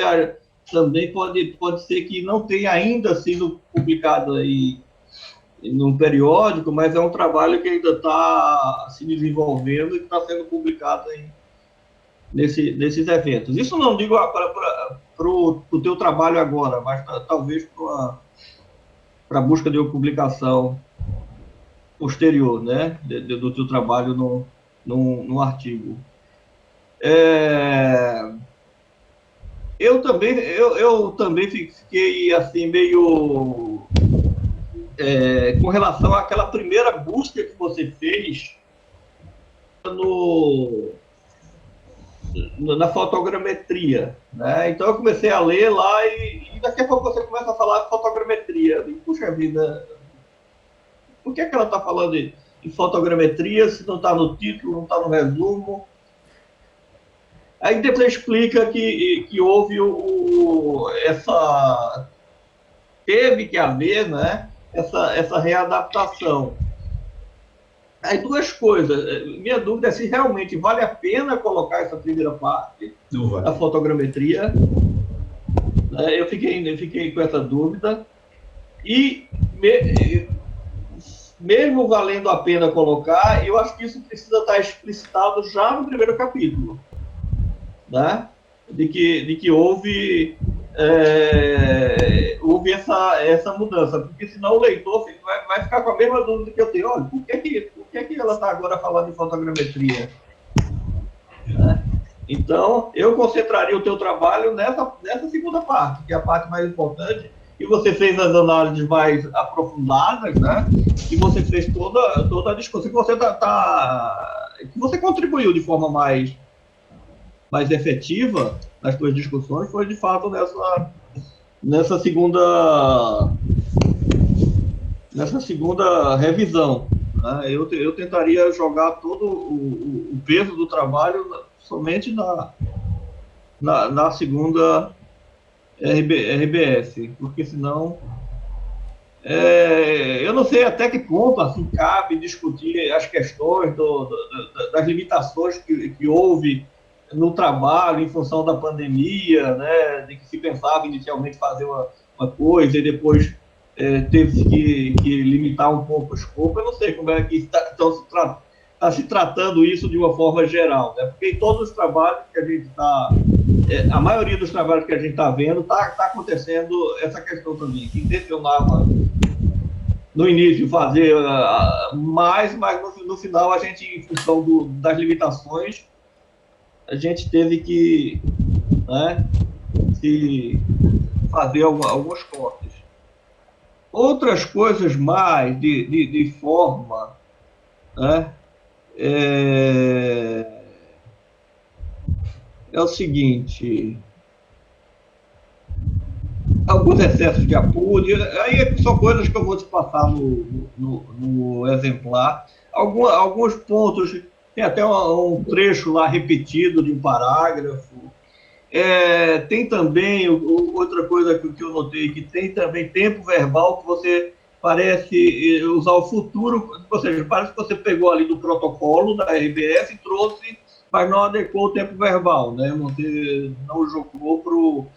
D: também pode ser que não tenha ainda sido publicado aí num periódico, mas é um trabalho que ainda está se desenvolvendo e está sendo publicado aí nesses eventos. Isso não digo para o teu trabalho agora, mas talvez para a busca de uma publicação posterior, né, do teu trabalho no artigo. Eu também fiquei assim meio com relação àquela primeira busca que você fez na fotogrametria, né? Então eu comecei a ler lá e daqui a pouco você começa a falar de fotogrametria. Eu digo, puxa vida, por que ela está falando de fotogrametria se não está no título, não está no resumo? Aí depois explica que houve teve que haver, né, essa readaptação. Aí duas coisas. Minha dúvida é se realmente vale a pena colocar essa primeira parte da fotogrametria. Eu fiquei com essa dúvida. E mesmo valendo a pena colocar, eu acho que isso precisa estar explicitado já no primeiro capítulo, né? De que houve essa mudança, porque senão o leitor vai ficar com a mesma dúvida que eu tenho. Olha, por que ela está agora falando de fotogrametria? Né? Então, eu concentraria o teu trabalho nessa segunda parte, que é a parte mais importante, e você fez as análises mais aprofundadas, né? E você fez toda a discussão, que você contribuiu de forma mais efetiva nas suas discussões, foi de fato nessa segunda revisão. Né? Eu tentaria jogar todo o peso do trabalho somente na segunda RBS, porque senão eu não sei até que ponto assim, cabe discutir as questões das limitações que houve no trabalho em função da pandemia, né, de que se pensava inicialmente fazer uma coisa e depois teve que limitar um pouco o escopo. Eu não sei como é que está se tratando isso de uma forma geral, né, porque em todos os trabalhos que a gente está, a maioria dos trabalhos que a gente está vendo, está acontecendo essa questão também, que intencionava no início fazer mais, mas no final a gente, em função das limitações, a gente teve que, né, fazer alguns cortes. Outras coisas mais de forma, né, é o seguinte: alguns excessos de apuro, aí são coisas que eu vou te passar no exemplar. Alguns pontos. Tem até um trecho lá repetido de um parágrafo. Tem também outra coisa que eu notei, que tem também tempo verbal que você parece usar o futuro, ou seja, parece que você pegou ali do protocolo da RBS e trouxe, mas não adequou o tempo verbal, né? Você não jogou para o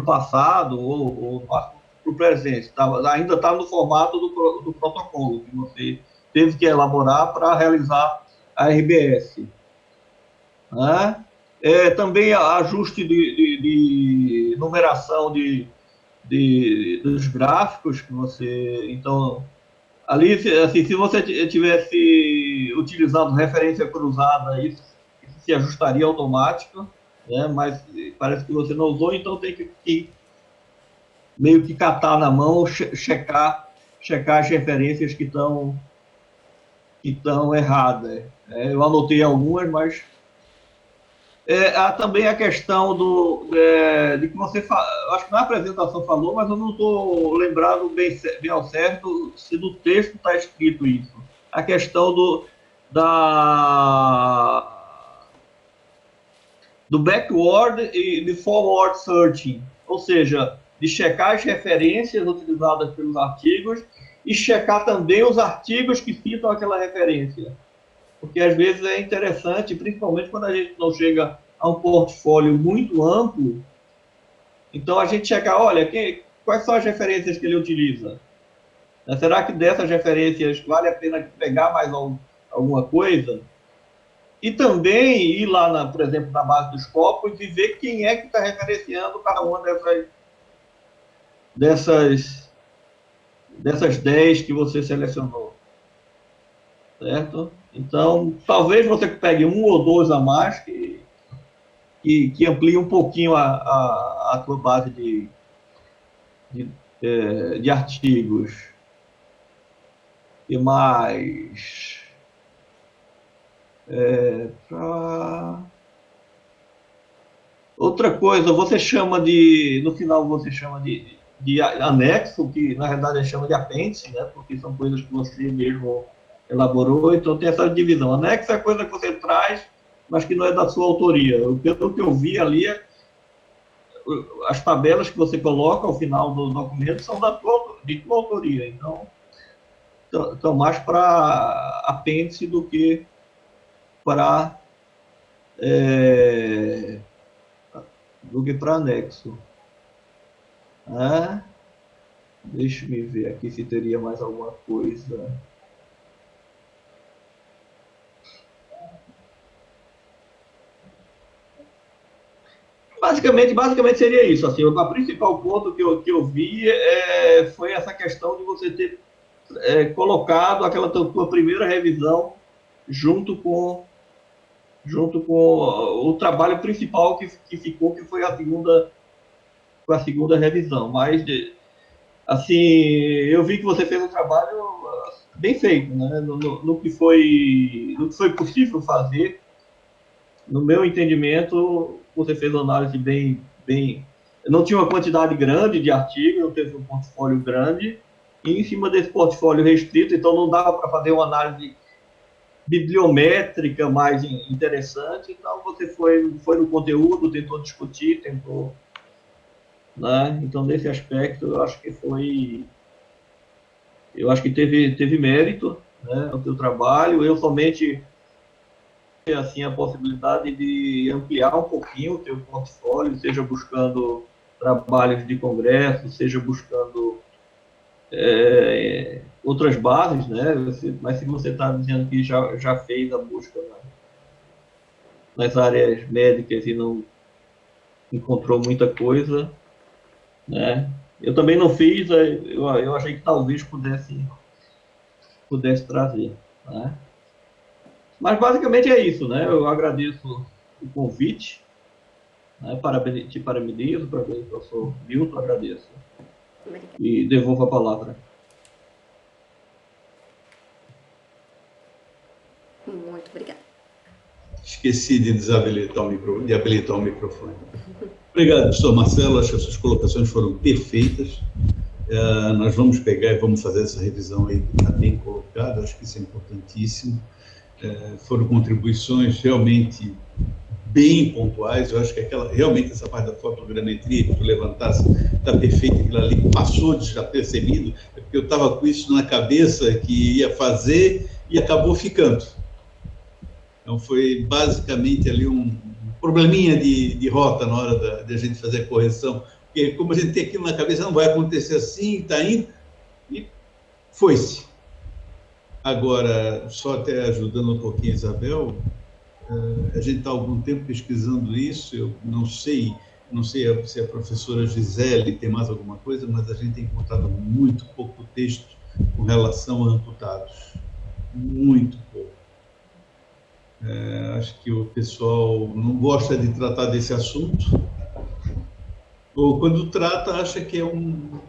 D: passado ou para o presente. Ainda está no formato do protocolo que você teve que elaborar para realizar a RBS. Né? Também ajuste de numeração dos gráficos que você... Então, ali, assim, se você tivesse utilizado referência cruzada, isso se ajustaria automático, né? Mas parece que você não usou, então tem que meio que catar na mão, checar as referências que estão erradas. Eu anotei algumas, mas há também a questão de que você acho que na apresentação falou, mas eu não estou lembrado bem ao certo se no texto está escrito isso. A questão do backward e do forward searching, ou seja, de checar as referências utilizadas pelos artigos e checar também os artigos que citam aquela referência. Porque às vezes é interessante, principalmente quando a gente não chega a um portfólio muito amplo, então a gente checar, olha, quais são as referências que ele utiliza? Será que dessas referências vale a pena pegar mais alguma coisa? E também ir lá, por exemplo, na base dos corpos e ver quem é que está referenciando cada uma dessas 10 que você selecionou. Certo? Então, talvez você pegue um ou dois a mais que amplie um pouquinho a tua base de artigos. E mais... Outra coisa, você chama no final você chama de anexo, que na verdade chama de apêndice, né? Porque são coisas que você mesmo elaborou, então tem essa divisão. Anexo é coisa que você traz, mas que não é da sua autoria. Pelo que eu vi ali, as tabelas que você coloca ao final do documento são de tua autoria, então estão mais para apêndice do que para anexo. Deixa eu ver aqui se teria mais alguma coisa. Basicamente seria isso. Assim, o principal ponto que eu vi foi essa questão de você ter colocado aquela tua primeira revisão junto com o trabalho principal que ficou, que foi a segunda revisão. Mas, assim, eu vi que você fez um trabalho bem feito, né? No que foi possível fazer. No meu entendimento, você fez uma análise bem... Não tinha uma quantidade grande de artigos, não teve um portfólio grande, e em cima desse portfólio restrito, então não dava para fazer uma análise bibliométrica mais interessante, então você foi no conteúdo, tentou discutir, né? Então, nesse aspecto, eu acho que teve mérito, né, no teu trabalho. Eu somente assim a possibilidade de ampliar um pouquinho o teu portfólio, seja buscando trabalhos de congresso, seja buscando outras bases, né? Mas se você está dizendo que já fez a busca nas áreas médicas e não encontrou muita coisa, né? Eu também não fiz, eu achei que talvez pudesse trazer, né? Mas basicamente é isso, né? Eu agradeço o convite, né? Te parabenizo, parabenizo ao professor Milton, agradeço.
B: Obrigada.
D: E devolvo a palavra.
B: Muito obrigada.
A: Esqueci de habilitar o microfone. Obrigado, professor Marcelo. Acho que as suas colocações foram perfeitas. Nós vamos pegar e vamos fazer essa revisão aí que está bem colocada. Acho que isso é importantíssimo. Foram contribuições realmente bem pontuais. Eu acho que realmente essa parte da fotogrametria que tu levantasse está perfeita, aquilo ali passou desapercebido, porque eu estava com isso na cabeça que ia fazer e acabou ficando. Então foi basicamente ali um probleminha de rota na hora de a gente fazer a correção, porque como a gente tem aquilo na cabeça, não vai acontecer assim, está indo, e foi-se. Agora, só até ajudando um pouquinho a Isabel, a gente está há algum tempo pesquisando isso, eu não sei se a professora Gisele tem mais alguma coisa, mas a gente tem encontrado muito pouco texto com relação a amputados, muito pouco. Acho que o pessoal não gosta de tratar desse assunto, ou quando trata, acha que é um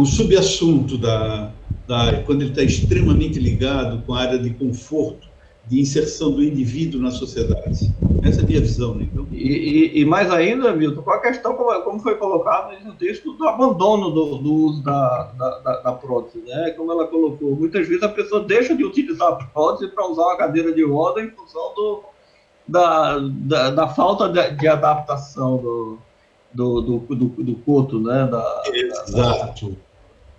A: subassunto da área, quando ele está extremamente ligado com a área de conforto, de inserção do indivíduo na sociedade. Essa é a minha visão, né? Então...
D: E mais ainda, Milton, com a questão, como foi colocado no texto, do abandono do uso da prótese, né? Como ela colocou, muitas vezes a pessoa deixa de utilizar a prótese para usar uma cadeira de roda em função da falta de adaptação do Couto, né?
A: Exato.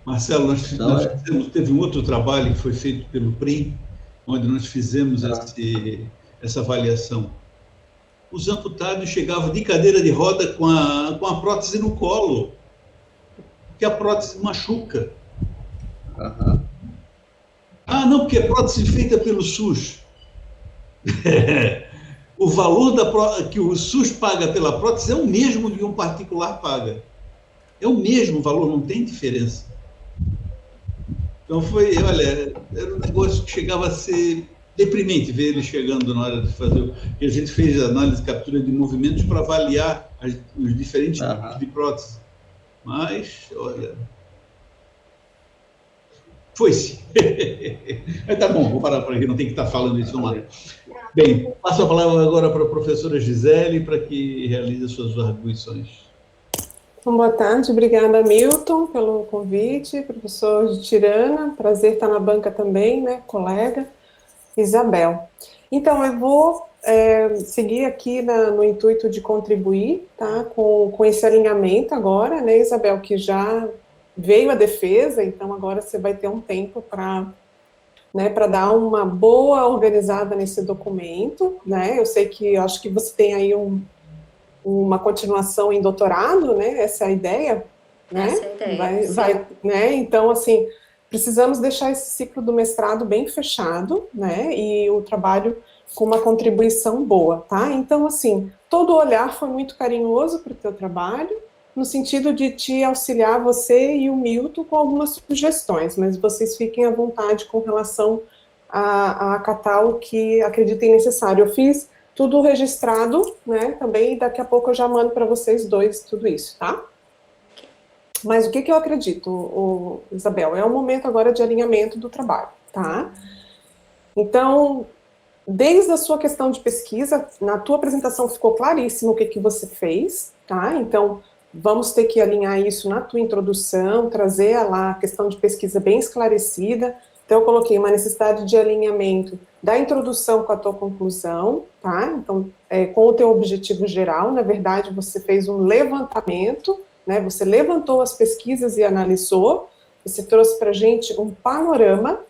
A: Marcelo,
D: Então,
A: teve um outro trabalho que foi feito pelo PRIM, onde nós fizemos essa avaliação. Os amputados chegavam de cadeira de roda com a prótese no colo, porque a prótese machuca. Ah, não, porque é prótese feita pelo SUS. O valor que o SUS paga pela prótese é o mesmo que um particular paga. É o mesmo valor, não tem diferença. Então olha, era um negócio que chegava a ser deprimente ver ele chegando na hora de fazer. Porque a gente fez análise de captura de movimentos para avaliar os diferentes tipos de prótese. Mas, olha, foi-se. Mas tá bom, vou parar por aqui, não tem que estar falando isso lá. Bem, passo a palavra agora para a professora Gisele, para que realize as suas arguições.
C: Então, boa tarde, obrigada, Milton, pelo convite, professor Tirana, prazer estar na banca também, né, colega, Isabel. Então, eu vou seguir aqui no intuito de contribuir, tá, com esse alinhamento agora, né, Isabel, que já veio a defesa, então agora você vai ter um tempo para dar uma boa organizada nesse documento, né, eu sei que, eu acho que você tem aí uma continuação em doutorado, né, essa é a ideia, né,
B: essa é a ideia,
C: né, então, assim, precisamos deixar esse ciclo do mestrado bem fechado, né, e o trabalho com uma contribuição boa, tá, então, assim, todo olhar foi muito carinhoso para o teu trabalho, no sentido de te auxiliar, você e o Milton, com algumas sugestões, mas vocês fiquem à vontade com relação a acatar o que acreditem necessário. Eu fiz tudo registrado, né, também, e daqui a pouco eu já mando para vocês dois tudo isso, tá? Mas o que eu acredito, Isabel, é um momento agora de alinhamento do trabalho, tá? Então, desde a sua questão de pesquisa, na tua apresentação ficou claríssimo o que você fez, tá? Então, vamos ter que alinhar isso na tua introdução, trazer lá a questão de pesquisa bem esclarecida. Então, eu coloquei uma necessidade de alinhamento da introdução com a tua conclusão, tá? Então, com o teu objetivo geral, na verdade, você fez um levantamento, né? Você levantou as pesquisas e analisou, você trouxe para a gente um panorama,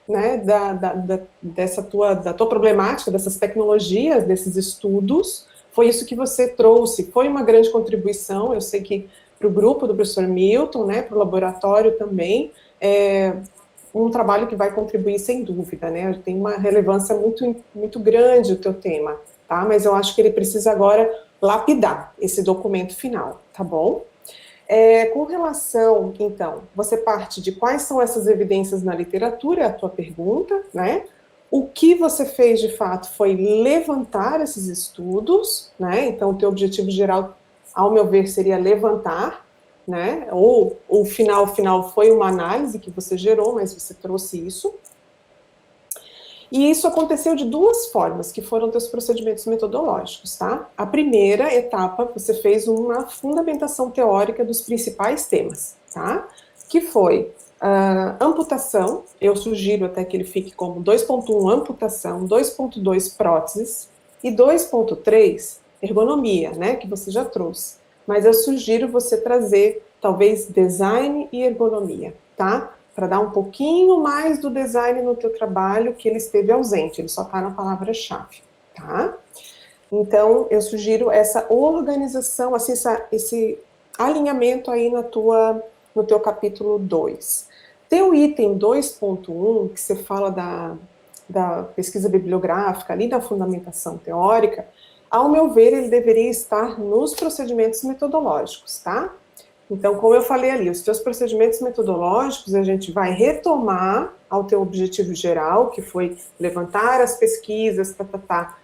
C: né, da tua problemática, dessas tecnologias, desses estudos. Foi isso que você trouxe, foi uma grande contribuição, eu sei que para o grupo do professor Milton, né, para o laboratório também, um trabalho que vai contribuir sem dúvida, né, tem uma relevância muito, muito grande o teu tema, tá, mas eu acho que ele precisa agora lapidar esse documento final, tá bom? Com relação, então, você parte de quais são essas evidências na literatura, é a tua pergunta, né? O que você fez, de fato, foi levantar esses estudos, né? Então, o teu objetivo geral, ao meu ver, seria levantar, né? Ou o final foi uma análise que você gerou, mas você trouxe isso. E isso aconteceu de duas formas, que foram teus procedimentos metodológicos, tá? A primeira etapa, você fez uma fundamentação teórica dos principais temas, tá? Que foi amputação, eu sugiro até que ele fique como 2.1 amputação, 2.2 próteses e 2.3 ergonomia, né, que você já trouxe. Mas eu sugiro você trazer, talvez, design e ergonomia, tá? Para dar um pouquinho mais do design no teu trabalho, que ele esteve ausente, ele só está na palavra-chave, tá? Então, eu sugiro essa organização, assim, esse alinhamento aí no teu capítulo 2. Tem o item 2.1, que você fala da pesquisa bibliográfica, ali da fundamentação teórica, ao meu ver, ele deveria estar nos procedimentos metodológicos, tá? Então, como eu falei ali, os teus procedimentos metodológicos, a gente vai retomar ao teu objetivo geral, que foi levantar as pesquisas,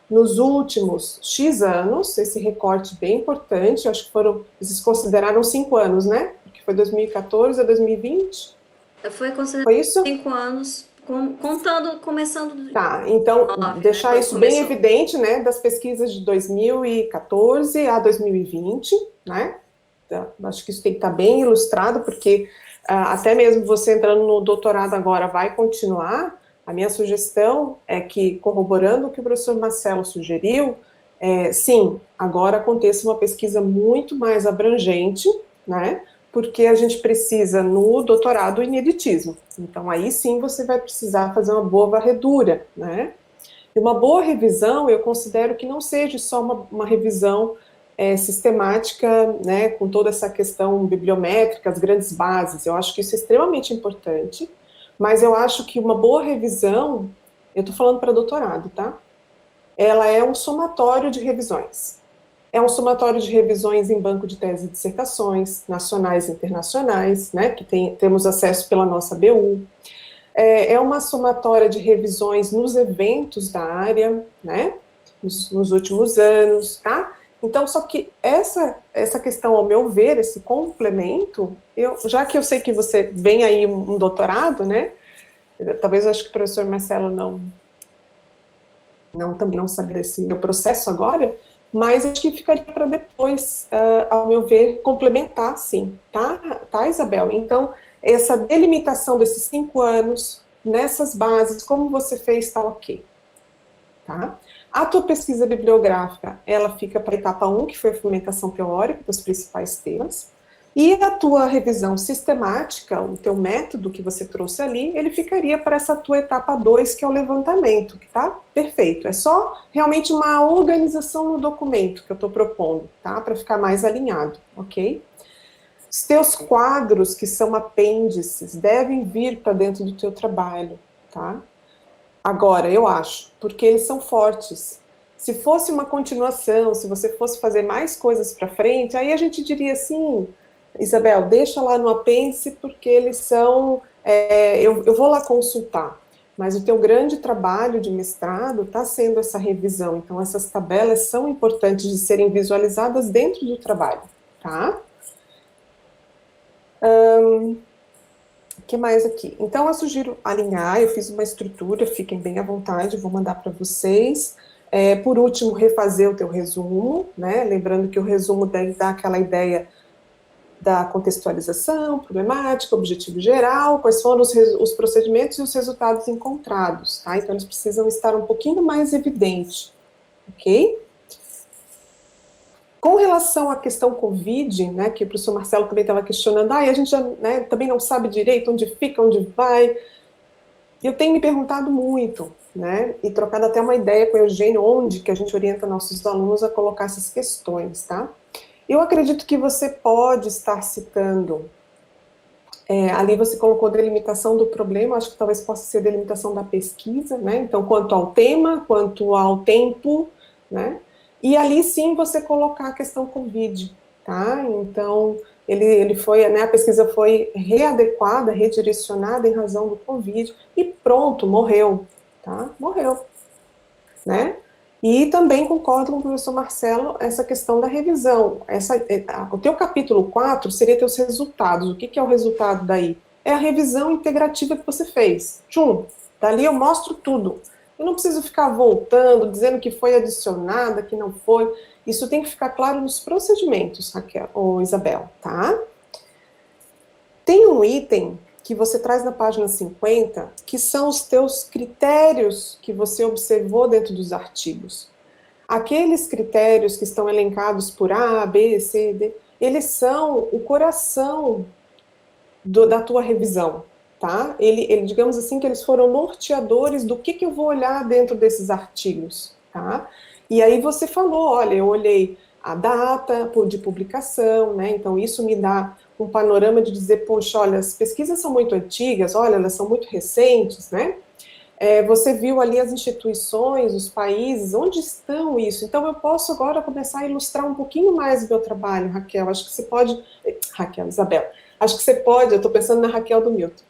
C: nos últimos X anos, esse recorte bem importante, acho que vocês consideraram 5 anos, né? Porque foi 2014 a 2020?
B: Foi considerado
C: foi isso?
B: 5 anos, começando...
C: Tá, então, deixar isso bem evidente, né, das pesquisas de 2014 a 2020, né? Acho que isso tem que estar bem ilustrado, porque até mesmo você entrando no doutorado agora vai continuar. A minha sugestão é que, corroborando o que o professor Marcelo sugeriu, sim, agora aconteça uma pesquisa muito mais abrangente, né, porque a gente precisa no doutorado ineditismo. Então, aí sim você vai precisar fazer uma boa varredura, né. E uma boa revisão, eu considero que não seja só uma revisão sistemática, né, com toda essa questão bibliométrica, as grandes bases. Eu acho que isso é extremamente importante, mas eu acho que uma boa revisão, eu estou falando para doutorado, tá? Ela é um somatório de revisões. É um somatório de revisões em banco de tese e dissertações, nacionais e internacionais, né, que temos acesso pela nossa BU. É uma somatória de revisões nos eventos da área, né, nos últimos anos, tá? Então, só que essa questão, ao meu ver, esse complemento, já que eu sei que você vem aí um doutorado, né, talvez eu acho que o professor Marcelo também não sabe desse meu processo agora, mas acho que ficaria para depois, ao meu ver, complementar, sim, tá, Isabel? Então, essa delimitação desses 5 anos, nessas bases, como você fez, está ok, tá? A tua pesquisa bibliográfica, ela fica para a etapa 1, que foi a fundamentação teórica dos principais temas, e a tua revisão sistemática, o teu método que você trouxe ali, ele ficaria para essa tua etapa 2, que é o levantamento, que tá perfeito. É só realmente uma organização no documento que eu estou propondo, tá? Para ficar mais alinhado, ok? Os teus quadros, que são apêndices, devem vir para dentro do teu trabalho, tá? Agora, eu acho, porque eles são fortes. Se fosse uma continuação, se você fosse fazer mais coisas para frente, aí a gente diria assim, Isabel, deixa lá no apêndice, porque eles são... eu vou lá consultar. Mas o teu grande trabalho de mestrado está sendo essa revisão. Então, essas tabelas são importantes de serem visualizadas dentro do trabalho, tá? O que mais aqui? Então, eu sugiro alinhar, eu fiz uma estrutura, fiquem bem à vontade, vou mandar para vocês. Por último, refazer o teu resumo, né? Lembrando que o resumo deve dar aquela ideia da contextualização, problemática, objetivo geral, quais foram os procedimentos e os resultados encontrados, tá? Então, eles precisam estar um pouquinho mais evidentes, ok? Com relação à questão Covid, né, que o professor Marcelo também estava questionando, a gente já, né, também não sabe direito onde fica, onde vai. Eu tenho me perguntado muito, né, e trocado até uma ideia com o Eugênio, onde que a gente orienta nossos alunos a colocar essas questões, tá? Eu acredito que você pode estar citando, ali você colocou delimitação do problema, acho que talvez possa ser delimitação da pesquisa, né, então quanto ao tema, quanto ao tempo, né, e ali sim você colocar a questão Covid, tá, então ele foi, né, a pesquisa foi readequada, redirecionada em razão do Covid, e pronto, morreu, tá, morreu, né. E também concordo com o professor Marcelo, essa questão da revisão. O teu capítulo 4 seria teus resultados. O que é o resultado daí? É a revisão integrativa que você fez. Dali eu mostro tudo. Eu não preciso ficar voltando, dizendo que foi adicionada, que não foi. Isso tem que ficar claro nos procedimentos, Raquel, ou Isabel, tá? Tem um item que você traz na página 50, que são os teus critérios que você observou dentro dos artigos. Aqueles critérios que estão elencados por A, B, C, D, eles são o coração da tua revisão, tá? Digamos assim, que eles foram norteadores do que eu vou olhar dentro desses artigos, tá? E aí você falou, olha, eu olhei a data de publicação, né? Então isso me dá um panorama de dizer, poxa, olha, as pesquisas são muito antigas, olha, elas são muito recentes, né? Você viu ali as instituições, os países, onde estão isso? Então eu posso agora começar a ilustrar um pouquinho mais o meu trabalho, Raquel, acho que você pode... Raquel, Isabel, acho que você pode, eu estou pensando na Raquel do Milton.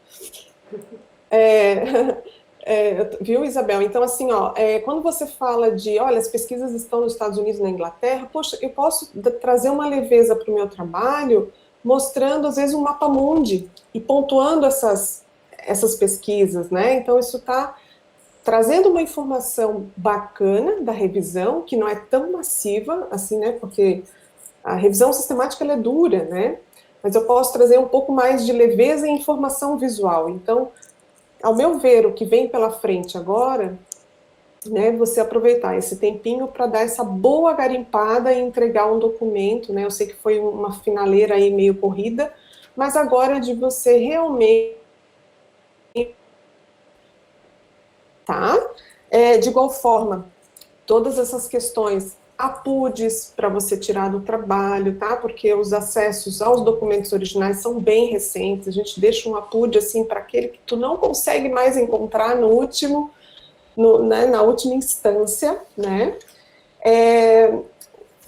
C: Viu, Isabel? Então, assim, ó, quando você fala de, olha, as pesquisas estão nos Estados Unidos e na Inglaterra, poxa, eu posso trazer uma leveza para o meu trabalho, mostrando, às vezes, um mapa mundi e pontuando essas pesquisas, né? Então, isso está trazendo uma informação bacana da revisão, que não é tão massiva, assim, né? Porque a revisão sistemática, ela é dura, né? Mas eu posso trazer um pouco mais de leveza e informação visual. Então, ao meu ver, o que vem pela frente agora né, você aproveitar esse tempinho para dar essa boa garimpada e entregar um documento, né? Eu sei que foi uma finaleira aí meio corrida, mas agora é de você realmente, tá? De igual forma, todas essas questões, APUDs para você tirar do trabalho, tá? Porque os acessos aos documentos originais são bem recentes, a gente deixa um APUD assim para aquele que tu não consegue mais encontrar no último, né, na última instância, né?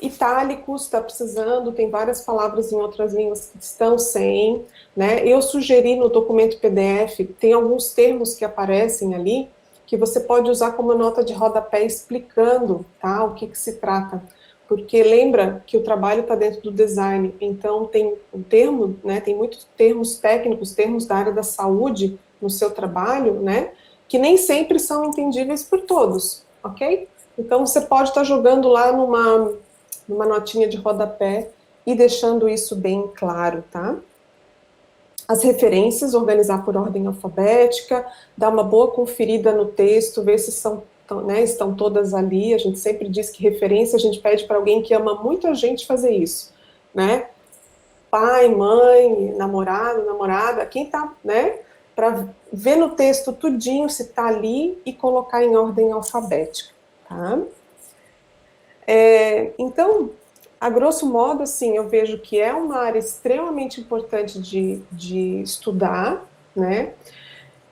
C: Itálicos, está precisando, tem várias palavras em outras línguas que estão sem, né? Eu sugeri no documento PDF, tem alguns termos que aparecem ali, que você pode usar como nota de rodapé explicando, tá, o que se trata. Porque lembra que o trabalho está dentro do design, então tem um termo, né, tem muitos termos técnicos, termos da área da saúde no seu trabalho, né, que nem sempre são entendíveis por todos, ok? Então você pode estar jogando lá numa notinha de rodapé e deixando isso bem claro, tá? As referências, organizar por ordem alfabética, dar uma boa conferida no texto, ver se estão todas ali. A gente sempre diz que referência a gente pede para alguém que ama muito a gente fazer isso, né? Pai, mãe, namorado, namorada, quem tá, né? Para ver no texto tudinho se tá ali e colocar em ordem alfabética, tá? Então, a grosso modo, assim, eu vejo que é uma área extremamente importante de estudar, né?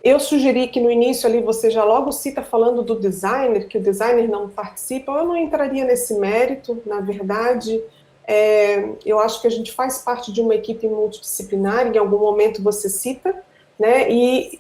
C: Eu sugeri que no início ali você já logo cita falando do designer, que o designer não participa, eu não entraria nesse mérito, na verdade, eu acho que a gente faz parte de uma equipe multidisciplinar, em algum momento você cita, né, e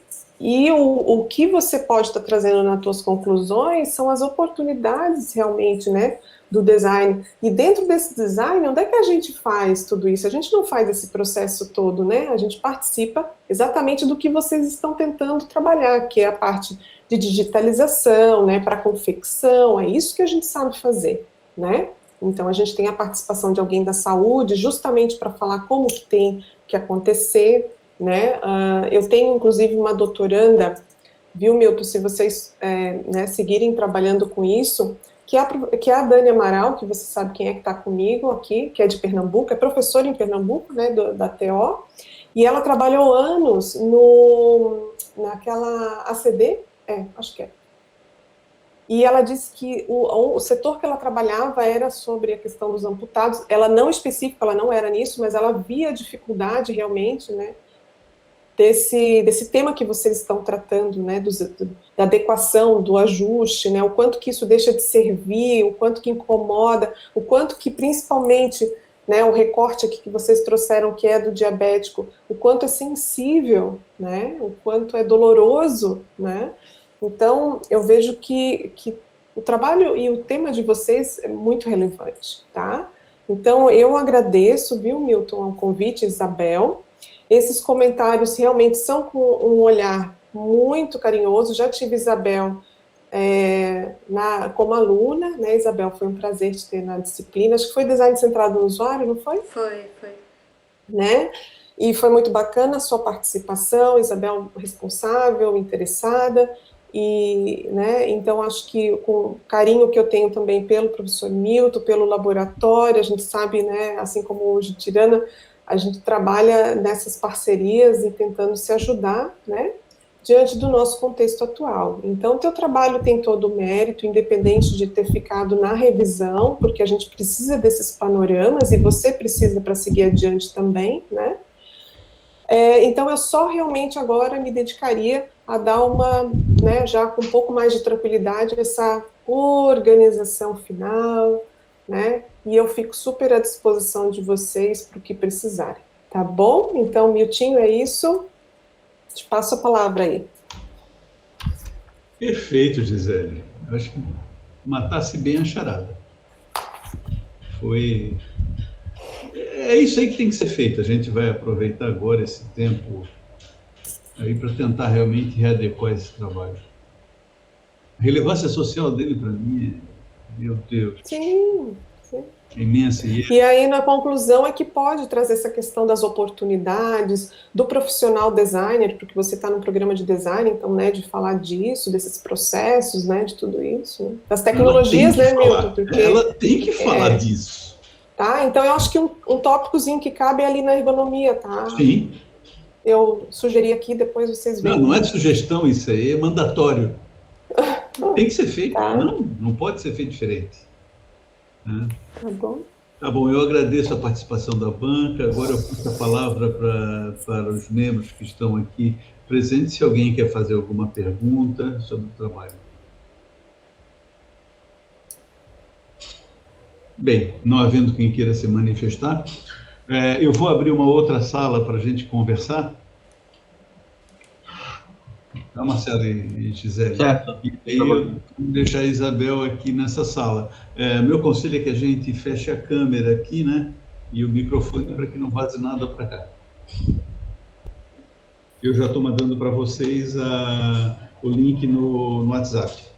C: o que você pode estar trazendo nas suas conclusões são as oportunidades realmente, né, do design. E dentro desse design, onde é que a gente faz tudo isso? A gente não faz esse processo todo, né? A gente participa exatamente do que vocês estão tentando trabalhar, que é a parte de digitalização, né, para confecção, é isso que a gente sabe fazer, né? Então, a gente tem a participação de alguém da saúde, justamente para falar como que tem que acontecer, né? Eu tenho, inclusive, uma doutoranda, viu, Milton, se vocês né, seguirem trabalhando com isso, que é a Dani Amaral, que você sabe quem é que está comigo aqui, que é de Pernambuco, é professora em Pernambuco, né, da TO, e ela trabalhou anos naquela ACD, acho que é. E ela disse que o setor que ela trabalhava era sobre a questão dos amputados, ela não específica, ela não era nisso, mas ela via dificuldade realmente, né, desse tema que vocês estão tratando, né, da adequação, do ajuste, né, o quanto que isso deixa de servir, o quanto que incomoda, o quanto que principalmente, né, o recorte aqui que vocês trouxeram, que é do diabético, o quanto é sensível, né, o quanto é doloroso, né, então eu vejo que o trabalho e o tema de vocês é muito relevante, tá? Então eu agradeço, viu, Milton, ao convite, Isabel. Esses comentários realmente são com um olhar muito carinhoso. Já tive Isabel como aluna, né, Isabel? Foi um prazer te ter na disciplina. Acho que foi design centrado no usuário, não foi?
B: Foi.
C: Né? E foi muito bacana a sua participação, Isabel responsável, interessada. E, né, então acho que com o carinho que eu tenho também pelo professor Milton, pelo laboratório, a gente sabe, né, assim como hoje Tirana, a gente trabalha nessas parcerias e tentando se ajudar, né, diante do nosso contexto atual. Então, o teu trabalho tem todo o mérito, independente de ter ficado na revisão, porque a gente precisa desses panoramas e você precisa para seguir adiante também, né. Então, eu só realmente agora me dedicaria a dar uma, né, já com um pouco mais de tranquilidade, essa organização final, né, e eu fico super à disposição de vocês para o que precisarem, tá bom? Então, Miltinho, é isso, te passo a palavra aí.
A: Perfeito, Gisele. Eu acho que matasse bem a charada. É isso aí que tem que ser feito. A gente vai aproveitar agora esse tempo aí para tentar realmente readequar esse trabalho. A relevância social dele, para mim, meu Deus.
C: Sim,
A: Imensa.
C: E aí, na conclusão, é que pode trazer essa questão das oportunidades, do profissional designer, porque você está no programa de design, então, né, de falar disso, desses processos, né, de tudo isso, né? Das tecnologias, né, Milton? Porque,
A: ela tem que falar disso.
C: Tá? Então, eu acho que um tópicozinho que cabe é ali na ergonomia, tá?
A: Sim.
C: Eu sugeri aqui, depois vocês veem.
A: Não, não é de sugestão isso aí, é mandatório. Tem que ser feito.
C: Tá.
A: Não pode ser feito diferente. Né?
C: Tá bom.
A: Tá bom, eu agradeço a participação da banca. Agora eu passo a palavra para os membros que estão aqui presentes, se alguém quer fazer alguma pergunta sobre o trabalho. Bem, não havendo quem queira se manifestar, eu vou abrir uma outra sala para a gente conversar. Tá, Marcelo e Gisele?
D: Certo.
A: E aí eu vou deixar a Isabel aqui nessa sala. Meu conselho é que a gente feche a câmera aqui, né? E o microfone para que não vaze nada para cá. Eu já estou mandando para vocês o link no WhatsApp.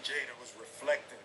E: Jada was reflecting.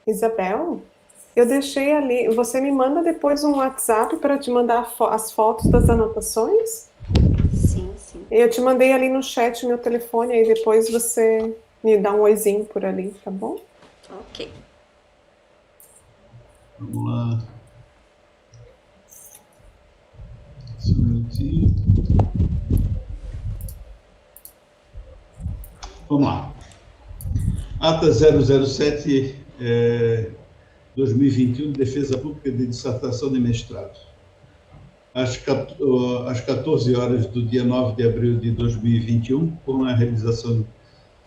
C: Isabel, eu deixei ali. Você me manda depois um WhatsApp para te mandar as fotos das anotações?
B: Sim, sim.
C: Eu te mandei ali no chat meu telefone, aí depois você me dá um oizinho por ali, tá bom?
B: Ok.
A: Vamos lá. Só um minutinho. Vamos lá. Ata 007, 2021, Defesa Pública de Dissertação de Mestrado. Às 14 horas do dia 9 de abril de 2021, com a realização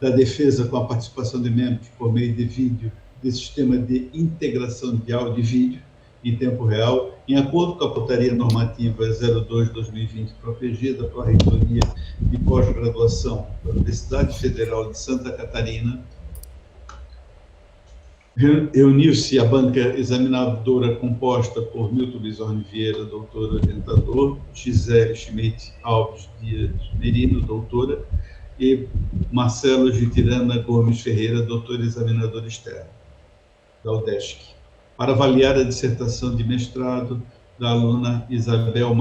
A: da defesa com a participação de membros por meio de vídeo de sistema de integração de áudio e vídeo em tempo real, em acordo com a portaria normativa 02/2020, protegida pela Reitoria de Pós-Graduação da Universidade Federal de Santa Catarina, reuniu-se a banca examinadora composta por Milton Bizorni Vieira, doutor orientador, Gisele Schmidt Alves Dias Merino, doutora, e Marcelo Gitirana Gomes Ferreira, doutor examinador externo, da UDESC, para avaliar a dissertação de mestrado da aluna Isabel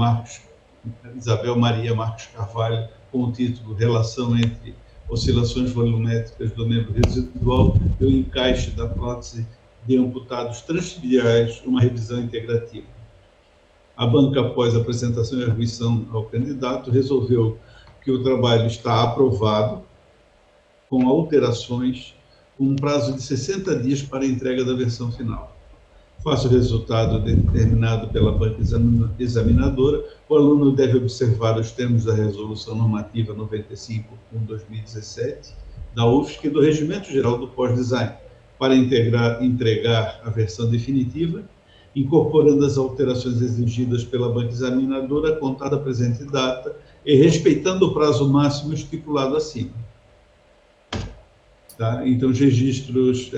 A: Maria Marques Carvalho, com o título Relação entre oscilações volumétricas do membro residual e o encaixe da prótese de amputados transferiais, uma revisão integrativa. A banca, após a apresentação e arguição ao candidato, resolveu que o trabalho está aprovado, com alterações, com um prazo de 60 dias para a entrega da versão final. Face ao resultado determinado pela banca examinadora, o aluno deve observar os termos da Resolução Normativa 95/2017 da UFSC e do Regimento Geral do Pós-Design, para entregar a versão definitiva, incorporando as alterações exigidas pela banca examinadora, contada a presente data, e respeitando o prazo máximo estipulado acima. Tá? Então, os registros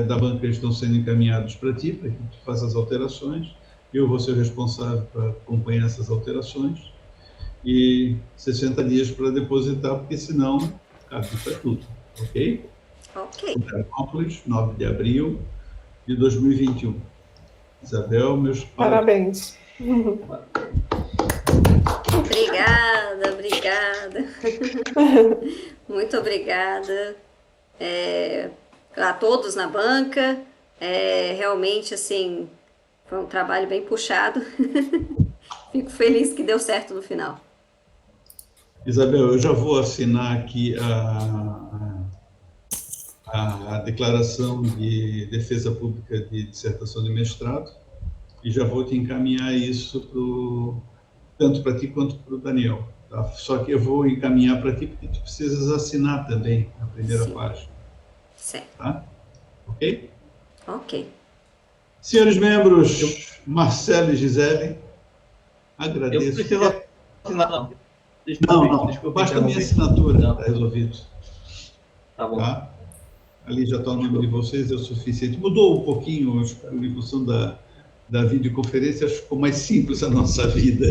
A: da banca estão sendo encaminhados para ti, para que tu faça as alterações. Eu vou ser responsável para acompanhar essas alterações. E 60 dias para depositar, porque senão caduca tudo. Ok?
B: Ok.
A: Florianópolis, 9 de abril de 2021. Isabel, meus
C: parabéns.
B: Obrigada. Muito obrigada a todos na banca. Realmente, assim, foi um trabalho bem puxado. Fico feliz que deu certo no final.
A: Isabel, eu já vou assinar aqui a declaração de defesa pública de dissertação de mestrado e já vou te encaminhar isso tanto para ti quanto para o Daniel. Tá? Só que eu vou encaminhar para ti porque tu precisas assinar também a primeira página.
B: Certo.
A: Tá? Ok?
B: Ok.
A: Senhores membros, Marcelo e Gisele, agradeço.
D: Eu preciso assinar, não.
A: Não, basta a minha assinatura, está resolvido.
D: Tá bom.
A: Tá? Ali já está o nome de vocês, é o suficiente. Mudou um pouquinho, em função da videoconferência, acho que ficou mais simples a nossa vida.